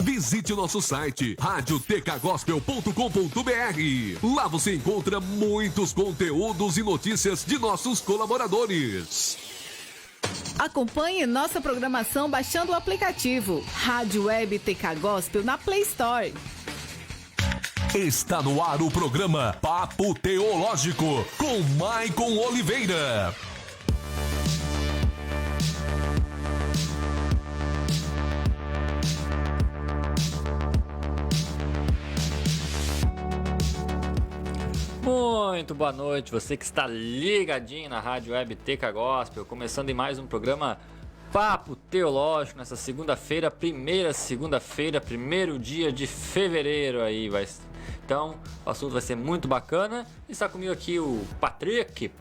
Visite o nosso site radiotecgospel.com.br. Lá você encontra muitos conteúdos e notícias de nossos colaboradores. Acompanhe nossa programação baixando o aplicativo Rádio Web TK Gospel na Play Store. Está no ar o programa Papo Teológico com Maicon Oliveira. Muito boa noite, você que está ligadinho na Rádio Web TK Gospel, começando em mais um programa Papo Teológico nessa segunda-feira, primeiro dia de fevereiro aí, então o assunto vai ser muito bacana. E está comigo aqui o Patrick.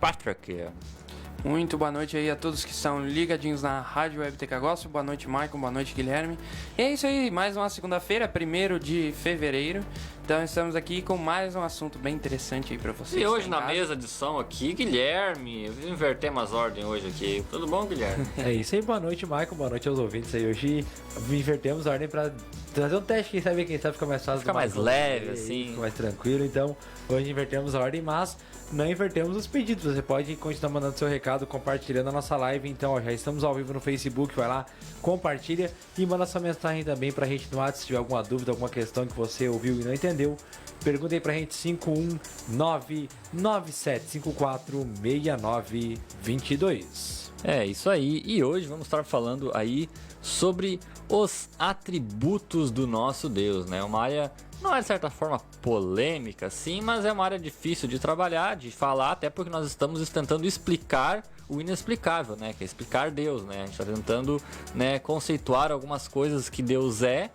Muito boa noite aí a todos que estão ligadinhos na Rádio Web TK Gospel. Boa noite, Maicon, boa noite, Guilherme. E é isso aí, mais uma segunda-feira, 1º de fevereiro. Então estamos aqui com mais um assunto bem interessante aí pra vocês. E hoje na mesa de som aqui, Guilherme. Invertemos as ordens hoje aqui. Tudo bom, Guilherme? É isso aí, boa noite, Maicon, boa noite aos ouvintes aí. Hoje invertemos a ordem pra trazer um teste, quem sabe fica mais fácil. Fica mais leve, assim. Fica mais tranquilo, então hoje invertemos a ordem, mas não invertemos os pedidos. Você pode continuar mandando seu recado, compartilhando a nossa live. Então, ó, já estamos ao vivo no Facebook, vai lá, compartilha e manda sua mensagem também pra gente no WhatsApp se tiver alguma dúvida, alguma questão que você ouviu e não entendeu. Pergunta aí pra gente, 51997546922. É isso aí, e hoje vamos estar falando aí sobre os atributos do nosso Deus, né? Uma área, não é de certa forma polêmica, sim, mas é uma área difícil de trabalhar, de falar, até porque nós estamos tentando explicar o inexplicável, né? Que é explicar Deus, né? A gente está tentando, né, conceituar algumas coisas que Deus é,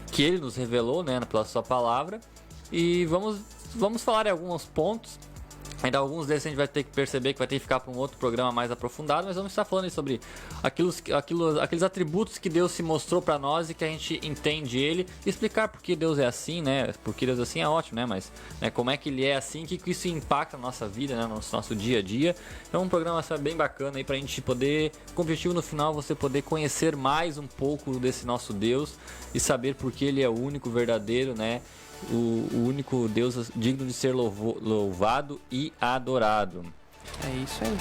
que Ele nos revelou, né, pela sua palavra, e vamos falar em alguns pontos. Ainda alguns desses a gente vai ter que perceber que vai ter que ficar para um outro programa mais aprofundado, mas vamos estar falando sobre aqueles atributos que Deus se mostrou para nós e que a gente entende Ele, e explicar por que Deus é assim, né? Porque Deus é assim é ótimo, né? Mas, né, como é que Ele é assim, que isso impacta na nossa vida, né? No nosso dia a dia. Então um programa bem bacana aí para a gente poder, com o objetivo no final, você poder conhecer mais um pouco desse nosso Deus e saber por que Ele é o único verdadeiro, né? O único Deus digno de ser louvado e adorado. É isso aí.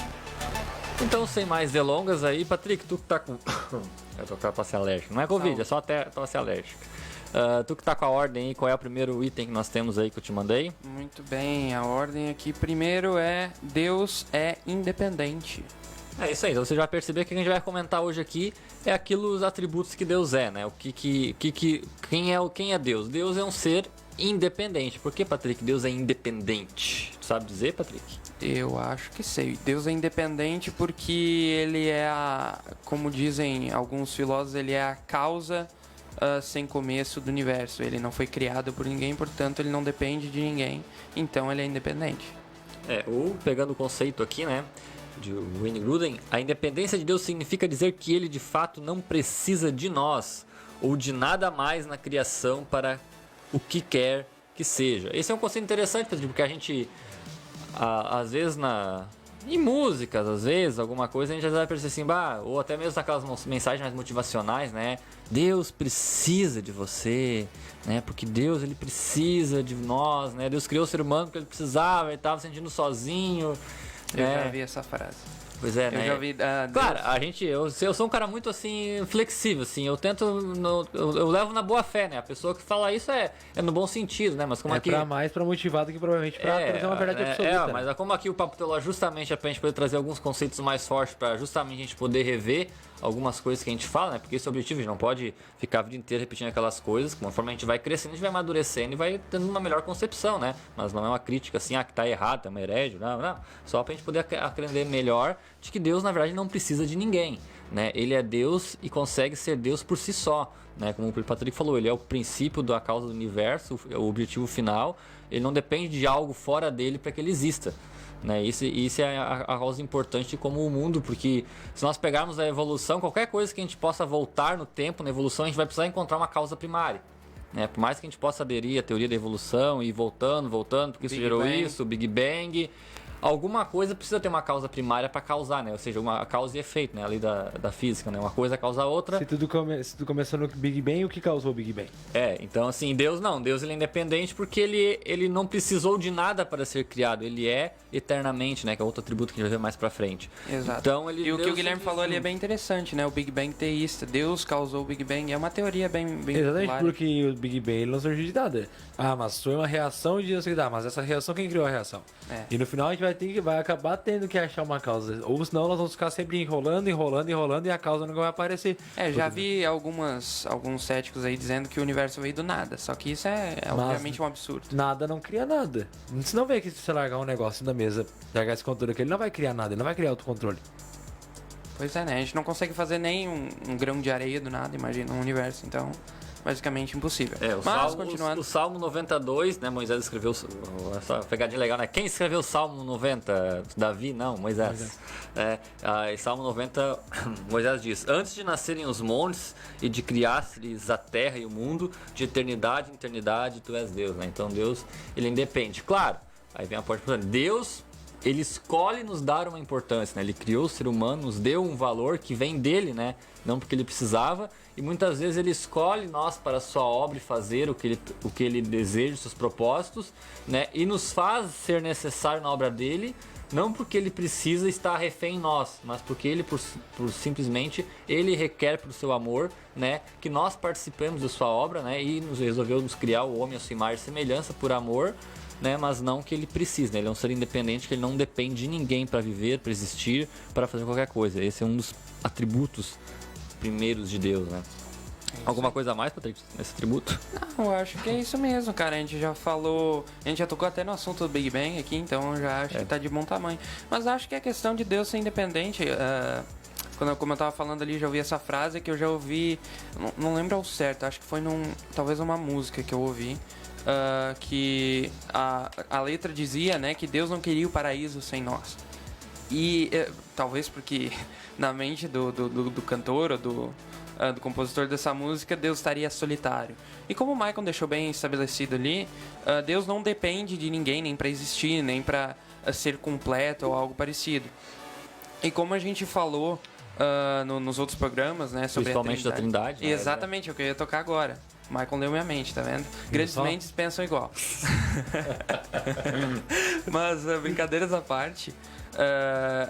Então, sem mais delongas aí, Patrick, tu que tá com... Eu tô com a tosse alérgica. Não é Covid, é só até tosse alérgica. Tu que tá com a ordem aí, qual é o primeiro item que nós temos aí que eu te mandei? Muito bem, a ordem aqui primeiro é Deus é independente. É isso aí, então você já percebeu que a gente vai comentar hoje aqui é os atributos que Deus é, né? Quem é Deus? Deus é um ser independente. Por que, Patrick, Deus é independente? Tu sabe dizer, Patrick? Eu acho que sei. Deus é independente porque ele é como dizem alguns filósofos, ele é a causa sem começo do universo. Ele não foi criado por ninguém, portanto ele não depende de ninguém. Então ele é independente. Ou pegando o conceito aqui, né, de Wayne Grudem, a independência de Deus significa dizer que ele de fato não precisa de nós ou de nada mais na criação para o que quer que seja. Esse é um conceito interessante, porque a gente, às vezes, em músicas, às vezes, alguma coisa, a gente já vai perceber assim, ou até mesmo naquelas mensagens mais motivacionais, né? Deus precisa de você, né? Porque Deus, ele precisa de nós, né? Deus criou o ser humano porque ele precisava, ele estava se sentindo sozinho. Eu já vi essa frase. Pois é, Eu né? já ouvi... Claro, eu sou um cara muito assim, flexível, assim, eu tento, eu levo na boa fé, né? A pessoa que fala isso é no bom sentido, né? Mas como aqui... pra motivado que provavelmente pra trazer uma verdade absoluta. mas como aqui o Papo Teológico justamente é pra gente poder trazer alguns conceitos mais fortes pra justamente a gente poder rever algumas coisas que a gente fala, né? Porque esse é o objetivo, a gente não pode ficar a vida inteira repetindo aquelas coisas, conforme a gente vai crescendo, a gente vai amadurecendo e vai tendo uma melhor concepção, né? Mas não é uma crítica assim, que tá errado, é uma herege, não. Só pra gente poder aprender melhor de que Deus, na verdade, não precisa de ninguém, né? Ele é Deus e consegue ser Deus por si só, né? Como o Patrick falou, ele é o princípio da causa do universo, o objetivo final, ele não depende de algo fora dele para que ele exista. Né? Isso é a causa importante de como o mundo, porque se nós pegarmos a evolução, qualquer coisa que a gente possa voltar no tempo, na evolução, a gente vai precisar encontrar uma causa primária. Né? Por mais que a gente possa aderir à teoria da evolução e ir voltando, porque isso gerou isso, o Big Bang, alguma coisa precisa ter uma causa primária para causar, né? Ou seja, uma causa e efeito, né? A lei da física, né? Uma coisa causa a outra. Se tudo começou no Big Bang, o que causou o Big Bang? Então assim, Deus não. Deus ele é independente porque ele não precisou de nada para ser criado. Ele é eternamente, né? Que é outro atributo que a gente vai ver mais pra frente. Exato. Então, o que o Guilherme falou ali é bem interessante, né? O Big Bang teísta. Deus causou o Big Bang. É uma teoria bem Exatamente, popular. porque o Big Bang ele não surgiu de nada. Mas foi uma reação de Deus que dá. Mas essa reação, quem criou a reação? E no final a gente vai acabar tendo que achar uma causa. Ou senão nós vamos ficar sempre enrolando e a causa nunca vai aparecer. Já vi alguns céticos aí dizendo que o universo veio do nada. Só que isso é obviamente um absurdo. Nada não cria nada. Você não vê que se você largar um negócio na mesa, largar esse controle aqui, ele não vai criar nada, ele não vai criar autocontrole. Pois é, né? A gente não consegue fazer nem um grão de areia do nada, imagina, um universo. Então, basicamente impossível. O Salmo 92, né? Moisés escreveu essa pegadinha legal, né? Quem escreveu o Salmo 90? Davi? Não, Moisés. Salmo 90, Moisés diz: antes de nascerem os montes e de criar-lhes a terra e o mundo, de eternidade em eternidade tu és Deus, né? Então Deus, ele independe. Claro, aí vem a parte importante. Deus, ele escolhe nos dar uma importância, né? Ele criou o ser humano, nos deu um valor que vem dele, né? Não porque ele precisava, e muitas vezes ele escolhe nós para a sua obra e fazer o que ele deseja, os seus propósitos, né? E nos faz ser necessário na obra dele, não porque ele precisa estar refém em nós, mas porque ele, por simplesmente, ele requer por seu amor, né? Que nós participemos da sua obra, né? E resolveu nos criar o homem a sua imagem e semelhança por amor, né, mas não que ele precise, né? Ele é um ser independente, que ele não depende de ninguém para viver, para existir, para fazer qualquer coisa. Esse é um dos atributos primeiros de Deus, né? Alguma coisa a mais, Patrick, nesse atributo? Não, eu acho que é isso mesmo, cara. A gente já falou, a gente já tocou até no assunto do Big Bang aqui, então eu já acho que tá de bom tamanho. Mas acho que é questão de Deus ser independente. Como eu tava falando ali, já ouvi essa frase que eu já ouvi, não lembro ao certo, acho que foi talvez uma música que eu ouvi. Que a letra dizia, né, que Deus não queria o paraíso sem nós. E talvez porque na mente do cantor ou do compositor dessa música, Deus estaria solitário. E como o Michael deixou bem estabelecido ali, Deus não depende de ninguém, nem para existir, nem para ser completo ou algo parecido. E como a gente falou nos outros programas, né, sobre principalmente da Trindade. Exatamente, é o que eu ia tocar agora. Michael leu minha mente, tá vendo? Grandes mentes pensam igual. Mas, brincadeiras à parte,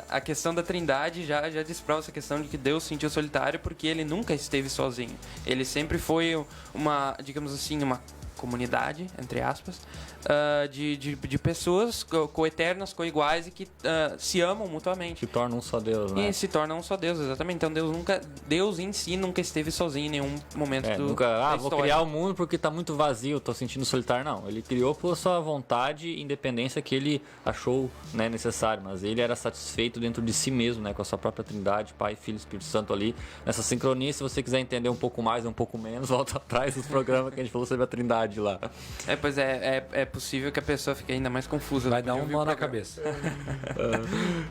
a questão da Trindade já desprova essa questão de que Deus se sentiu solitário porque ele nunca esteve sozinho. Ele sempre foi uma, digamos assim, uma comunidade, entre aspas, de pessoas coeternas, coiguais e que se amam mutuamente. Se tornam um só Deus, né? E se tornam um só Deus, exatamente. Então Deus em si nunca esteve sozinho em nenhum momento da vou história. criar o mundo porque tá muito vazio, tô sentindo solitário. Não, ele criou por sua vontade e independência que ele achou, né, necessário, mas ele era satisfeito dentro de si mesmo, né, com a sua própria Trindade, Pai, Filho e Espírito Santo ali, nessa sincronia. Se você quiser entender um pouco mais, um pouco menos, volta atrás dos programas que a gente falou sobre a Trindade lá. Pois é possível que a pessoa fique ainda mais confusa. Vai dar um nó na cabeça.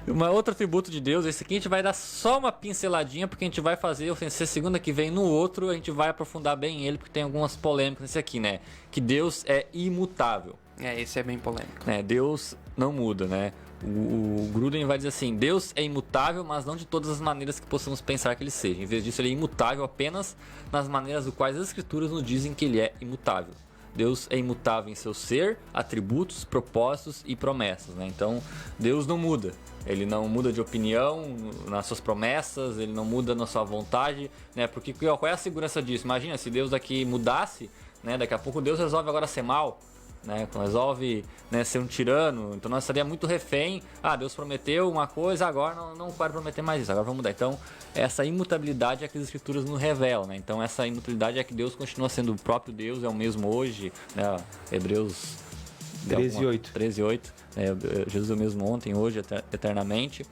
Uma outra atributo de Deus, esse aqui a gente vai dar só uma pinceladinha, porque a gente vai fazer, se segunda que vem no outro, a gente vai aprofundar bem ele, porque tem algumas polêmicas nesse aqui, né? Que Deus é imutável. Esse é bem polêmico. Deus não muda, né? O Gruden vai dizer assim: Deus é imutável, mas não de todas as maneiras que possamos pensar que ele seja. Em vez disso, ele é imutável apenas nas maneiras do quais as escrituras nos dizem que ele é imutável. Deus é imutável em seu ser, atributos, propósitos e promessas, né? Então, Deus não muda. Ele não muda de opinião nas suas promessas, ele não muda na sua vontade, né? Porque qual é a segurança disso? Imagina se Deus aqui mudasse, né? Daqui a pouco Deus resolve agora ser mal, né? Resolve, né, ser um tirano, então nós estaríamos muito refém. Deus prometeu uma coisa, agora não pode prometer mais isso, agora vamos mudar. Então, essa imutabilidade é que as escrituras nos revelam, né? Então, essa imutabilidade é que Deus continua sendo o próprio Deus, é o mesmo hoje, né? Hebreus 13:8. Jesus é o mesmo ontem, hoje, eternamente.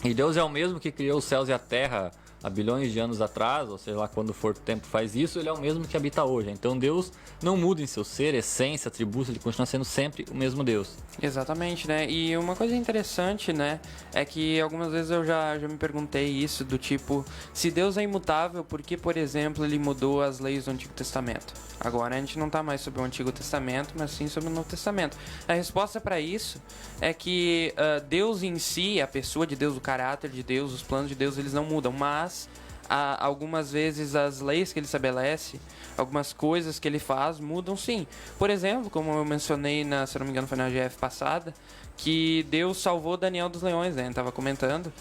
E Deus é o mesmo que criou os céus e a terra há bilhões de anos atrás, ou seja lá quando for o tempo faz isso, ele é o mesmo que habita hoje. Então Deus não muda em seu ser, essência, atributos, ele continua sendo sempre o mesmo Deus. Exatamente, né? E uma coisa interessante, né, é que algumas vezes eu já me perguntei isso, do tipo, se Deus é imutável, por que, por exemplo, ele mudou as leis do Antigo Testamento? Agora a gente não está mais sobre o Antigo Testamento, mas sim sobre o Novo Testamento. A resposta para isso é que Deus em si, a pessoa de Deus, o caráter de Deus, os planos de Deus, eles não mudam, mas algumas vezes as leis que ele estabelece, algumas coisas que ele faz mudam sim. Por exemplo, como eu mencionei, se não me engano foi na GF passada, que Deus salvou Daniel dos leões, né? Eu estava comentando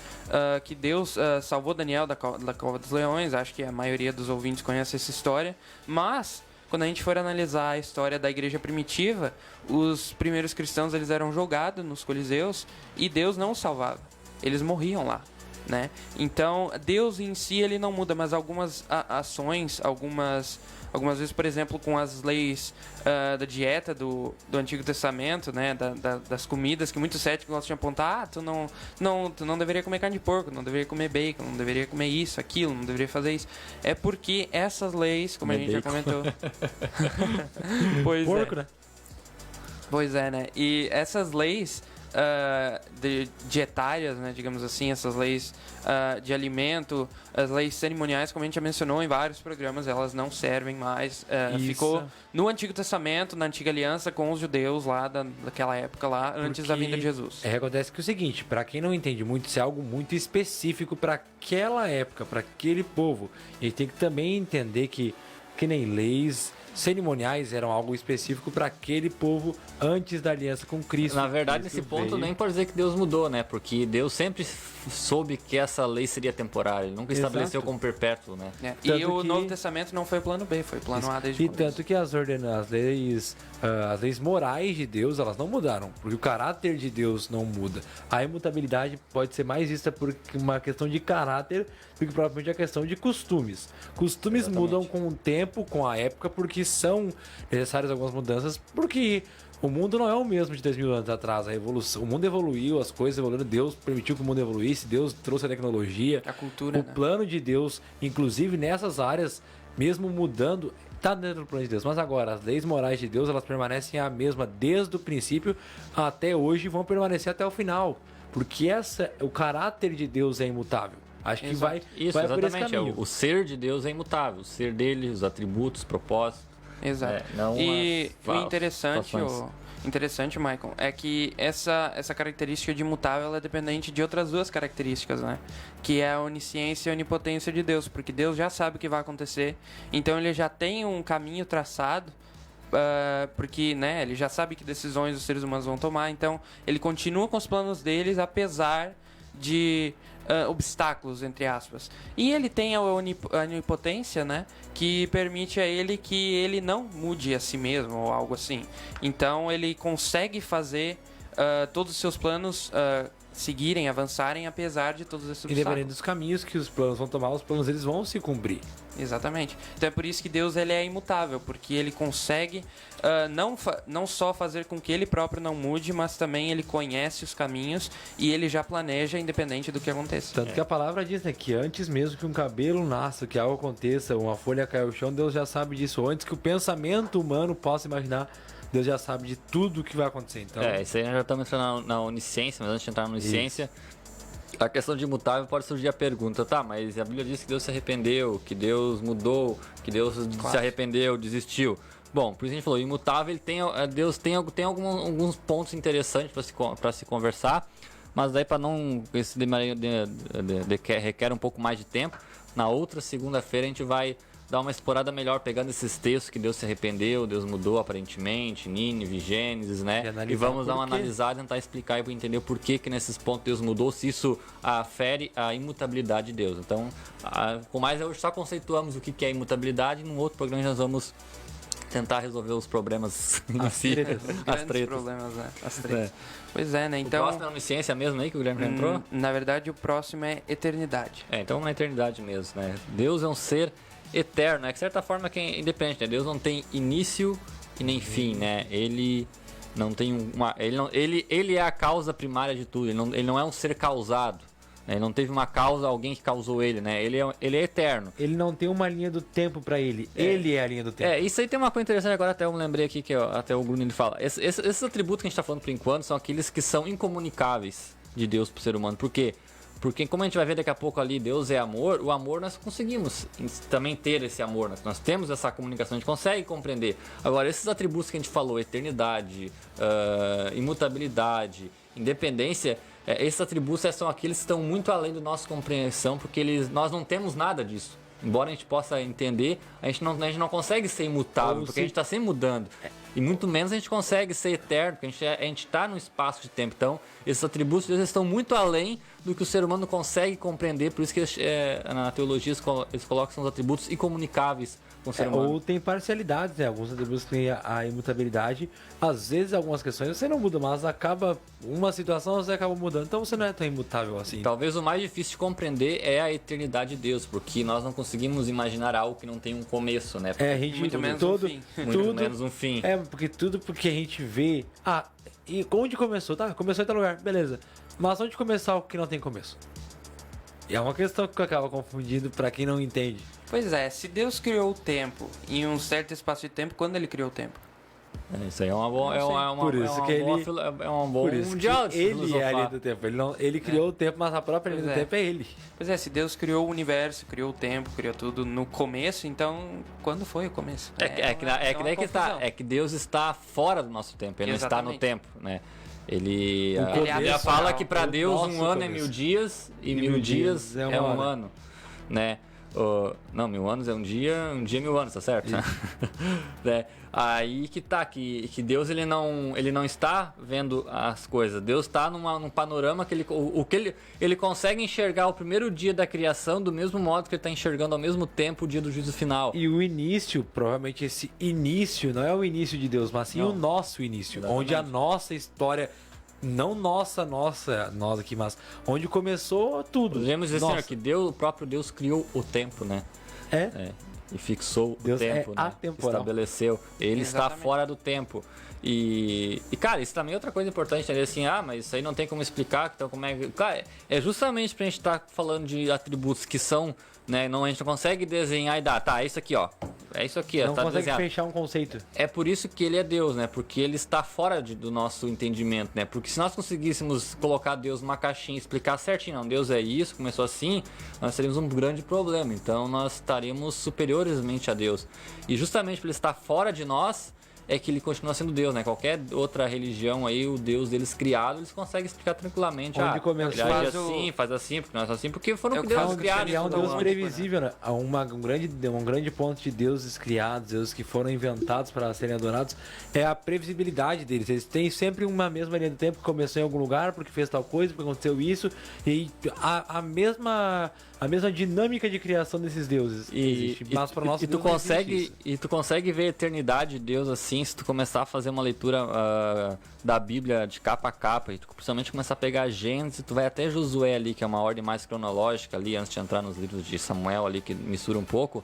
que Deus salvou Daniel da cova dos leões. Acho que a maioria dos ouvintes conhece essa história, mas quando a gente for analisar a história da igreja primitiva, os primeiros cristãos eles eram jogados nos coliseus e Deus não os salvava, eles morriam lá, né? Então Deus em si ele não muda, mas algumas ações, algumas vezes, por exemplo, com as leis da dieta do Antigo Testamento, né, das comidas, que muitos céticos gostam de apontar, tu não deveria comer carne de porco, não deveria comer bacon, não deveria comer isso, aquilo, não deveria fazer isso. É porque essas leis, como a gente já comentou... Porco, né? Pois é, né? E essas leis dietárias, né, digamos assim, essas leis de alimento, as leis cerimoniais, como a gente já mencionou em vários programas, elas não servem mais. Ficou no Antigo Testamento, na Antiga Aliança, com os judeus lá daquela época lá, antes da vinda de Jesus. Acontece que é o seguinte, para quem não entende muito, isso é algo muito específico para aquela época, para aquele povo. E a gente tem que também entender que nem leis cerimoniais eram algo específico para aquele povo antes da aliança com Cristo. Na verdade, Cristo nesse ponto, veio... nem pode dizer que Deus mudou, né? Porque Deus sempre soube que essa lei seria temporária. Ele nunca estabeleceu como perpétuo, né? E o Novo Testamento não foi plano B, foi plano A desde o começo. Tanto que as leis morais de Deus, elas não mudaram, porque o caráter de Deus não muda. A imutabilidade pode ser mais vista por uma questão de caráter do que propriamente a questão de costumes. Costumes mudam com o tempo, com a época, porque são necessárias algumas mudanças, porque o mundo não é o mesmo de 2000 anos atrás. A evolução, o mundo evoluiu, as coisas evoluíram, Deus permitiu que o mundo evoluísse, Deus trouxe a tecnologia, a cultura, o plano de Deus, inclusive nessas áreas, mesmo mudando, está dentro do plano de Deus. Mas agora, as leis morais de Deus, elas permanecem a mesma desde o princípio até hoje e vão permanecer até o final, porque o caráter de Deus é imutável. Acho que vai por esse caminho. O ser de Deus é imutável, o ser dele, os atributos, propósitos. Exato. E o interessante, Michael, é que essa característica de imutável ela é dependente de outras duas características, né? Que é a onisciência e a onipotência de Deus, porque Deus já sabe o que vai acontecer, então ele já tem um caminho traçado, porque, né, ele já sabe que decisões os seres humanos vão tomar, então ele continua com os planos deles apesar de obstáculos, entre aspas. E ele tem a onipotência, né, que permite a ele que ele não mude a si mesmo ou algo assim. Então ele consegue fazer todos os seus planos seguirem, avançarem, apesar de todos esses obstáculos. Independente dos caminhos que os planos vão tomar, os planos eles vão se cumprir. Exatamente. Então é por isso que Deus ele é imutável, porque ele consegue não só fazer com que ele próprio não mude, mas também ele conhece os caminhos e ele já planeja independente do que aconteça. Tanto que a palavra diz, né, que antes mesmo que um cabelo nasça, que algo aconteça, uma folha caia ao chão, Deus já sabe disso. Antes que o pensamento humano possa imaginar, Deus já sabe de tudo o que vai acontecer. Então... isso aí nós já estamos entrando na onisciência, mas antes de entrar na onisciência, a questão de imutável pode surgir a pergunta, tá, mas a Bíblia diz que Deus se arrependeu, que Deus mudou, que Deus se arrependeu, desistiu. Bom, por isso a gente falou, imutável, Deus tem alguns pontos interessantes para se conversar, mas daí para não, esse requer um pouco mais de tempo, na outra segunda-feira a gente vai dar uma explorada melhor pegando esses textos que Deus se arrependeu, Deus mudou aparentemente, Nínive, Gênesis, né? E vamos dar uma analisada, tentar explicar e entender por que nesses pontos Deus mudou, se isso afere a imutabilidade de Deus. Então, com mais, hoje só conceituamos o que é imutabilidade, e num outro programa nós vamos tentar resolver os problemas em si, as tretas. Problemas, né? As tretas. Pois é, né? Então, o próximo é onisciência mesmo aí que o Guilherme já entrou? Na verdade, o próximo é eternidade. Então na eternidade mesmo, né? Deus é um ser eterno, né? Que de certa forma que é independente, né? Deus não tem início e nem fim, né? Ele não tem ele é a causa primária de tudo, ele não é um ser causado. Ele não teve uma causa, alguém que causou ele, né? Ele é eterno. Ele não tem uma linha do tempo pra ele. Ele é a linha do tempo. Isso aí tem uma coisa interessante agora, até eu me lembrei aqui que até o Bruno ele fala. Esses atributos que a gente tá falando por enquanto são aqueles que são incomunicáveis de Deus pro ser humano. Por quê? Porque como a gente vai ver daqui a pouco ali, Deus é amor, o amor nós conseguimos também ter esse amor, nós temos essa comunicação, a gente consegue compreender. Agora, esses atributos que a gente falou, eternidade, imutabilidade, independência, esses atributos são aqueles que estão muito além da nossa compreensão, porque nós não temos nada disso. Embora a gente possa entender, a gente não consegue ser imutável, porque a gente está sempre mudando. E muito menos a gente consegue ser eterno, porque a gente está no espaço de tempo. Então, esses atributos de Deus estão muito além do que o ser humano consegue compreender. Por isso que na teologia eles colocam que são os atributos incomunicáveis com o ser humano. Ou tem parcialidades, né? Alguns atributos têm a imutabilidade. Às vezes, algumas questões você não muda, mas acaba uma situação, você acaba mudando. Então, você não é tão imutável assim. Talvez o mais difícil de compreender é a eternidade de Deus, porque nós não conseguimos imaginar algo que não tem um começo, né? A gente muito menos um fim. Muito menos um fim. Porque a gente vê... e onde começou? Tá, começou em tal lugar, beleza. Mas onde começar o que não tem começo? E é uma questão que acaba confundindo pra quem não entende. Pois é, se Deus criou o tempo em um certo espaço de tempo, quando ele criou o tempo? Isso aí é uma boa. Ele é a linha do tempo. Ele criou o tempo, mas a própria linha do tempo é ele. Pois é, se Deus criou o universo, criou o tempo, criou tudo no começo, então quando foi o começo? É que Deus está fora do nosso tempo, ele não está no tempo, né? Ele fala que para Deus um ano é 1000 dias e 1000 dias é um ano, né? Não, 1000 anos é um dia é 1000 anos, tá certo? Né? Aí que tá, que Deus ele não está vendo as coisas. Deus está num panorama que ele consegue enxergar o primeiro dia da criação do mesmo modo que ele está enxergando ao mesmo tempo o dia do juízo final. E o início, provavelmente esse início, não é o início de Deus, mas sim o nosso início. Exatamente. Onde a nossa história... Não nós aqui, mas onde começou tudo. Podemos dizer assim, que o próprio Deus criou o tempo, né? E fixou Deus o tempo, né? Estabeleceu. Ele está fora do tempo. E, cara, isso também é outra coisa importante, entender assim, mas isso aí não tem como explicar, então como é que... Cara, é justamente pra gente estar falando de atributos que são, né, a gente não consegue desenhar e dar, é isso aqui, ó. É isso aqui, não tá consegue desenhado. fechar um conceito. É por isso que ele é Deus, né? Porque ele está fora do nosso entendimento, né? Porque se nós conseguíssemos colocar Deus numa caixinha e explicar certinho, não, Deus é isso, começou assim, nós teríamos um grande problema. Então nós estaríamos superioresmente a Deus. E justamente por ele estar fora de nós, é que ele continua sendo Deus, né? Qualquer outra religião aí, o Deus deles criado, eles conseguem explicar tranquilamente. Onde começou, faz assim, porque nós assim, porque foram deuses criados. É um Deus previsível, né? Um grande ponto de deuses criados, deuses que foram inventados para serem adorados, é a previsibilidade deles. Eles têm sempre uma mesma linha do tempo, que começou em algum lugar, porque fez tal coisa, porque aconteceu isso, e a mesma dinâmica de criação desses deuses existe. Mas para nós, tu consegue ver a eternidade de Deus assim, se tu começar a fazer uma leitura da Bíblia de capa a capa, e tu principalmente começar a pegar Gênesis, tu vai até Josué ali, que é uma ordem mais cronológica ali, antes de entrar nos livros de Samuel ali, que mistura um pouco,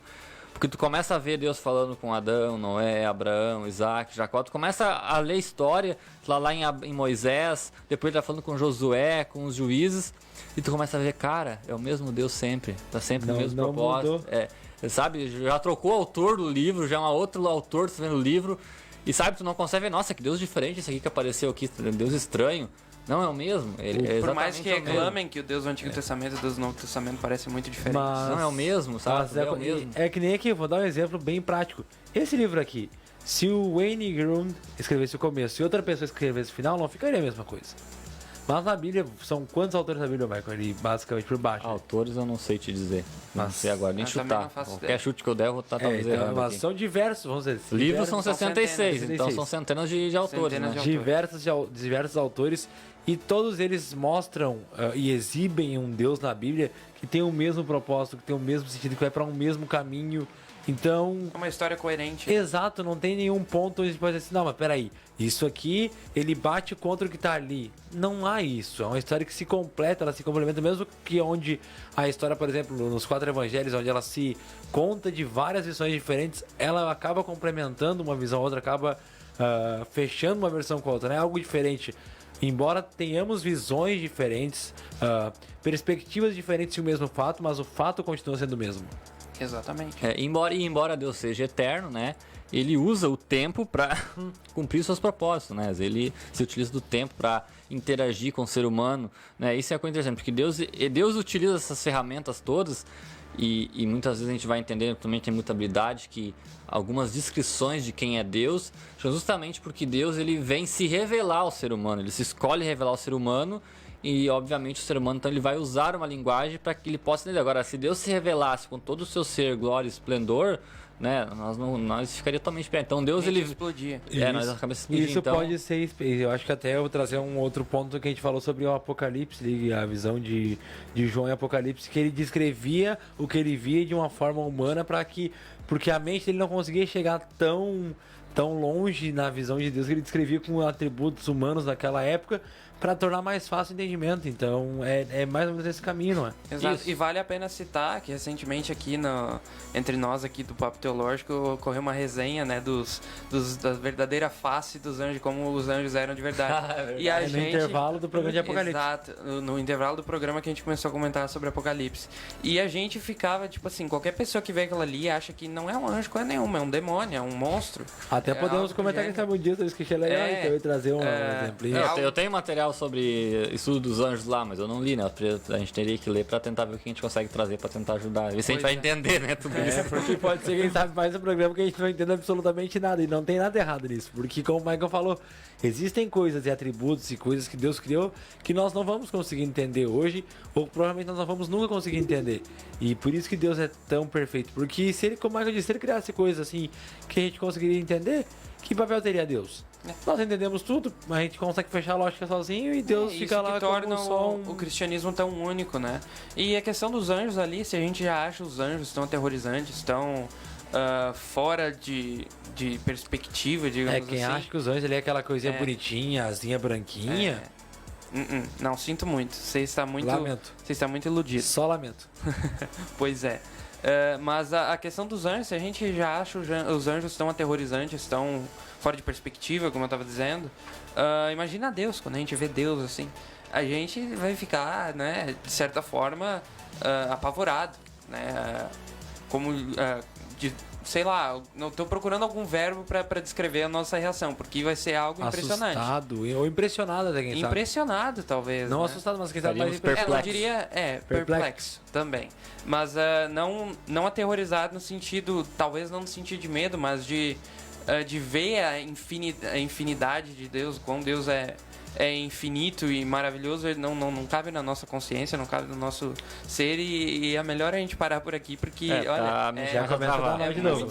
porque tu começa a ver Deus falando com Adão, Noé, Abraão, Isaac, Jacó, tu começa a ler história lá em Moisés, depois ele tá falando com Josué, com os juízes, e tu começa a ver, cara, é o mesmo Deus sempre, tá sempre no mesmo propósito. Sabe, já trocou o autor do livro, já é um outro autor, tá vendo o livro, e sabe, tu não consegue ver, nossa, que Deus diferente esse aqui que apareceu aqui, Deus estranho. Não é o mesmo. Por mais que reclamem que o Deus do Antigo Testamento e o Deus do Novo Testamento parecem muito diferentes. Não é o mesmo, sabe? É o mesmo. É que nem aqui, eu vou dar um exemplo bem prático. Esse livro aqui, se o Wayne Grudem escrevesse o começo e outra pessoa escrevesse o final, não ficaria a mesma coisa. Mas na Bíblia, são quantos autores da Bíblia, Michael? Ali, basicamente, por baixo. Autores eu não sei te dizer. Não sei agora, nem eu também chutar. não faço Qualquer ideia. chute que eu der, eu vou estar talvez errando mas aqui. são diversos, vamos dizer. Livros são são 66, centenas, então são centenas de autores, Centenas né? de diversos autores, e todos eles mostram e exibem um Deus na Bíblia que tem o mesmo propósito, que tem o mesmo sentido, que vai para um mesmo caminho. Então, É uma história coerente. exato, não tem nenhum ponto onde a gente pode dizer assim, não, mas peraí, isso aqui, ele bate contra o que tá ali. Não há isso, é uma história que se completa, ela se complementa, mesmo que onde a história, por exemplo, nos 4 evangelhos, onde ela se conta de várias visões diferentes, ela acaba complementando uma visão, a outra acaba fechando uma versão com a outra, né? Algo diferente. Embora tenhamos visões diferentes, perspectivas diferentes de um mesmo fato, mas o fato continua sendo o mesmo. Exatamente. Embora Deus seja eterno, né? Ele usa o tempo para cumprir seus propósitos, né? Ele se utiliza do tempo para interagir com o ser humano, né? Isso é uma coisa interessante, porque Deus utiliza essas ferramentas todas e muitas vezes a gente vai entender, também tem muita habilidade, que algumas descrições de quem é Deus, justamente porque Deus ele vem se revelar ao ser humano, ele se escolhe revelar ao ser humano. E, obviamente, o ser humano então, ele vai usar uma linguagem para que ele possa entender. Agora, se Deus se revelasse com todo o seu ser, glória e esplendor, né, nós ficaríamos totalmente perto. Então, Deus, ele... explodia. Nós acabamos explodindo, Isso então... pode ser... Eu acho que até eu vou trazer um outro ponto que a gente falou sobre o Apocalipse, a visão de João em Apocalipse, que ele descrevia o que ele via de uma forma humana porque a mente dele não conseguia chegar tão longe na visão de Deus, que ele descrevia com atributos humanos daquela época, para tornar mais fácil o entendimento. Então é mais ou menos esse caminho, não é? Exato. Isso. E vale a pena citar que recentemente aqui entre nós aqui do Papo Teológico ocorreu uma resenha, né, da verdadeira face dos anjos, como os anjos eram de verdade. E a No gente intervalo do programa de Apocalipse. Exato, no intervalo do programa que a gente começou a comentar sobre Apocalipse. E a gente ficava tipo assim, qualquer pessoa que vê aquilo ali acha que não é um anjo coisa nenhuma, é um demônio, é um monstro. Até podemos algo comentar que gênio. está bonito, eu esqueci legal, então eu ia trazer um exemplo. Eu tenho material sobre estudo dos anjos lá, mas eu não li, né? A gente teria que ler para tentar ver o que a gente consegue trazer para tentar ajudar. Ver se a gente vai entender, né? Tudo isso. Porque pode ser que a gente sabe mais um programa que a gente não entende absolutamente nada. E não tem nada errado nisso. Porque, como o Michael falou, existem coisas e atributos e coisas que Deus criou que nós não vamos conseguir entender hoje, ou provavelmente nós não vamos nunca conseguir entender. E por isso que Deus é tão perfeito. Porque se ele, como o Michael disse, se ele criasse coisas assim que a gente conseguiria entender, que papel teria Deus? Nós entendemos tudo, mas a gente consegue fechar a lógica sozinho e Deus fica lá que torna como só o cristianismo tão único, né? E a questão dos anjos ali, se a gente já acha os anjos tão aterrorizantes, tão fora de perspectiva, digamos quem assim. acha que os anjos ali é aquela coisinha bonitinha, asinha branquinha. Não, sinto muito. Você está muito iludido. Só lamento. Pois é. Mas a questão dos anjos, se a gente já acha os anjos tão aterrorizantes, tão fora de perspectiva, como eu estava dizendo, imagina Deus, quando a gente vê Deus assim, a gente vai ficar, né, de certa forma, apavorado, né, sei lá, não estou procurando algum verbo para descrever a nossa reação, porque vai ser algo impressionante. Assustado ou impressionado até, quem sabe. Impressionado, talvez. Não né? assustado, mas quem sabe mais Estaríamos impressionado. Eu diria, perplexo também. Mas não aterrorizado no sentido, talvez não no sentido de medo, mas de ver a infinidade de Deus, como Deus é infinito e maravilhoso, ele não cabe na nossa consciência, não cabe no nosso ser, e é melhor a gente parar por aqui, porque, olha, já começa a dar de novo.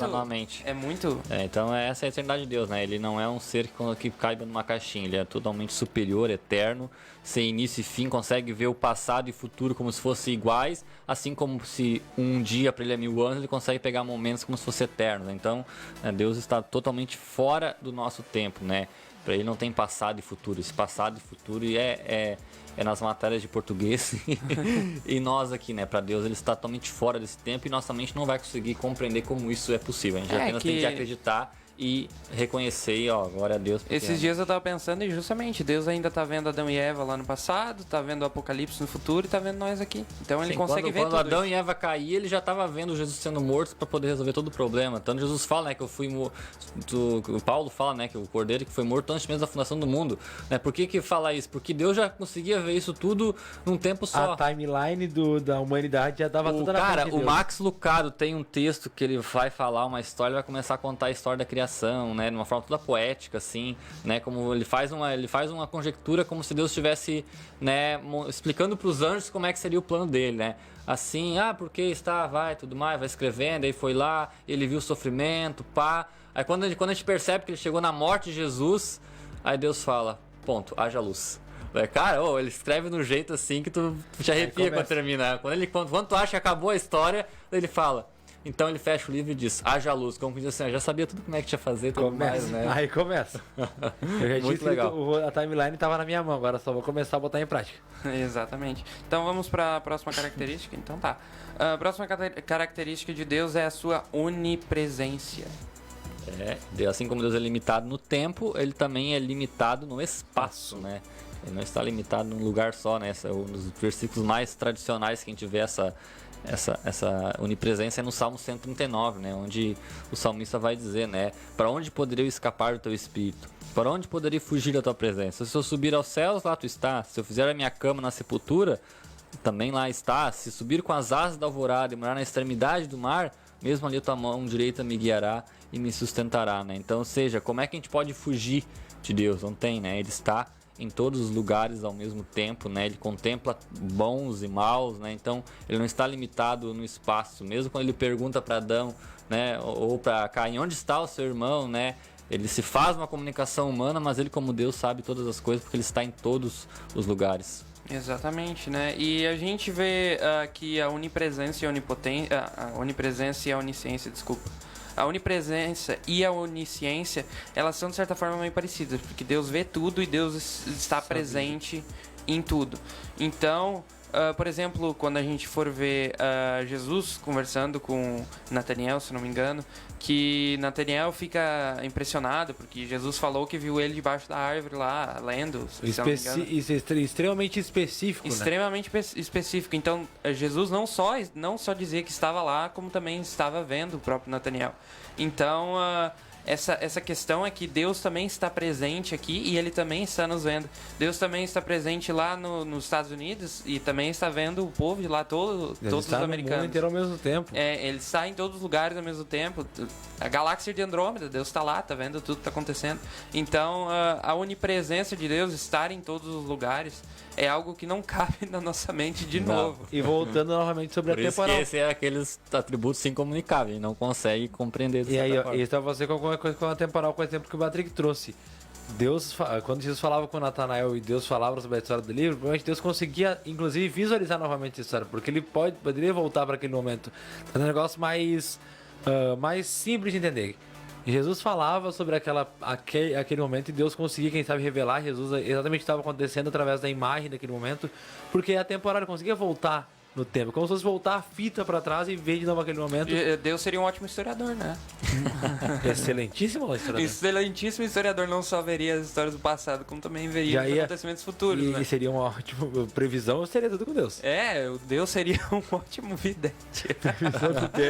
é muito... Então essa é a eternidade de Deus, né? Ele não é um ser que caiba numa caixinha, ele é totalmente superior, eterno, sem início e fim, consegue ver o passado e o futuro como se fossem iguais, assim como se um dia para ele é 1000 anos, ele consegue pegar momentos como se fosse eterno, né? Então Deus está totalmente fora do nosso tempo, né? Para ele não tem passado e futuro. Esse passado e futuro é nas matérias de português e nós aqui, né? Para Deus ele está totalmente fora desse tempo e nossa mente não vai conseguir compreender como isso é possível. A gente apenas tem que acreditar e reconhecer, e glória a Deus. Esses dias eu tava pensando e justamente Deus ainda tá vendo Adão e Eva lá no passado, tá vendo o Apocalipse no futuro e tá vendo nós aqui. Então ele consegue ver quando tudo Adão isso. e Eva caíram, ele já estava vendo Jesus sendo morto para poder resolver todo o problema. Tanto Jesus fala, né, que o Paulo fala, né, que o Cordeiro que foi morto antes mesmo da fundação do mundo, né? Por que fala isso? Porque Deus já conseguia ver isso tudo num tempo só. A timeline da humanidade já dava toda na frente de Cara, o Deus. Max Lucado tem um texto que ele vai falar uma história, ele vai começar a contar a história da criação criação, né? De uma forma toda poética, assim, né? Como ele faz uma conjectura como se Deus estivesse, né, explicando para os anjos como é que seria o plano dele, né? Assim, porque está, vai, tudo mais, vai escrevendo, aí foi lá, ele viu o sofrimento, pá. Aí quando a gente percebe que ele chegou na morte de Jesus, aí Deus fala, ponto, haja luz. Cara, ele escreve no jeito assim que tu te arrepia quando termina. Quando tu acha que acabou a história, ele fala. Então ele fecha o livro e diz, haja luz. Como diz assim, eu já sabia tudo como é que tinha que fazer, tudo mais, né? Aí começa. Eu já Muito legal. A timeline estava na minha mão, agora só vou começar a botar em prática. Exatamente. Então vamos para a próxima característica? Então tá. A próxima característica de Deus é a sua onipresença. Assim como Deus é limitado no tempo, ele também é limitado no espaço, né? Ele não está limitado num lugar só, né? Nos versículos mais tradicionais que a gente vê essa onipresença é no Salmo 139, né? Onde o salmista vai dizer, né? Para onde poderia eu escapar do teu espírito? Para onde poderia fugir da tua presença? Se eu subir aos céus, lá tu estás. Se eu fizer a minha cama na sepultura, também lá estás. Se subir com as asas da alvorada e morar na extremidade do mar, mesmo ali a tua mão direita me guiará e me sustentará, né? Então, ou seja, como é que a gente pode fugir de Deus? Não tem, né? Ele está em todos os lugares ao mesmo tempo, né? Ele contempla bons e maus, né? Então ele não está limitado no espaço. Mesmo quando ele pergunta para Adão, né? Ou para Caim, onde está o seu irmão, né? Ele se faz uma comunicação humana, mas ele, como Deus, sabe todas as coisas porque ele está em todos os lugares. Exatamente, né? E a gente vê que a onipresença e a onipotência, a onipresença e a onisciência, desculpa. A onipresença e a onisciência, elas são de certa forma meio parecidas, porque Deus vê tudo e Deus está presente em tudo. Então, por exemplo, quando a gente for ver Jesus conversando com Nataniel, se não me engano, que Nataniel fica impressionado porque Jesus falou que viu ele debaixo da árvore lá, lendo, se não me engano. Isso é extremamente específico, extremamente específico. Então, Jesus não só dizia que estava lá, como também estava vendo o próprio Nataniel. Então, essa questão é que Deus também está presente aqui e Ele também está nos vendo. Deus também está presente lá nos Estados Unidos e também está vendo o povo de lá, todos os americanos. No mundo inteiro ao mesmo tempo. Ele está em todos os lugares ao mesmo tempo. A galáxia de Andrômeda, Deus está lá, está vendo tudo que está acontecendo. Então, a onipresença de Deus, estar em todos os lugares, é algo que não cabe na nossa mente de novo. E voltando novamente sobre a temporal. Por isso que esse é aqueles atributos incomunicáveis, não consegue compreender. E aí, isso vai ser com alguma coisa com a temporal, com o exemplo que o Patrick trouxe. Quando Jesus falava com Natanael e Deus falava sobre a história do livro, provavelmente Deus conseguia, inclusive, visualizar novamente a história, porque ele poderia voltar para aquele momento. É um negócio mais simples de entender. Jesus falava sobre aquele momento e Deus conseguia, quem sabe, revelar Jesus exatamente o que estava acontecendo através da imagem daquele momento, porque a temporada conseguia voltar no tempo, como se fosse voltar a fita para trás e ver de novo aquele momento. Deus seria um ótimo historiador, né? Excelentíssimo historiador. Excelentíssimo historiador, não só veria as histórias do passado, como também veria os acontecimentos futuros, né? E seria uma ótima previsão, seria tudo com Deus. Deus seria um ótimo vidente.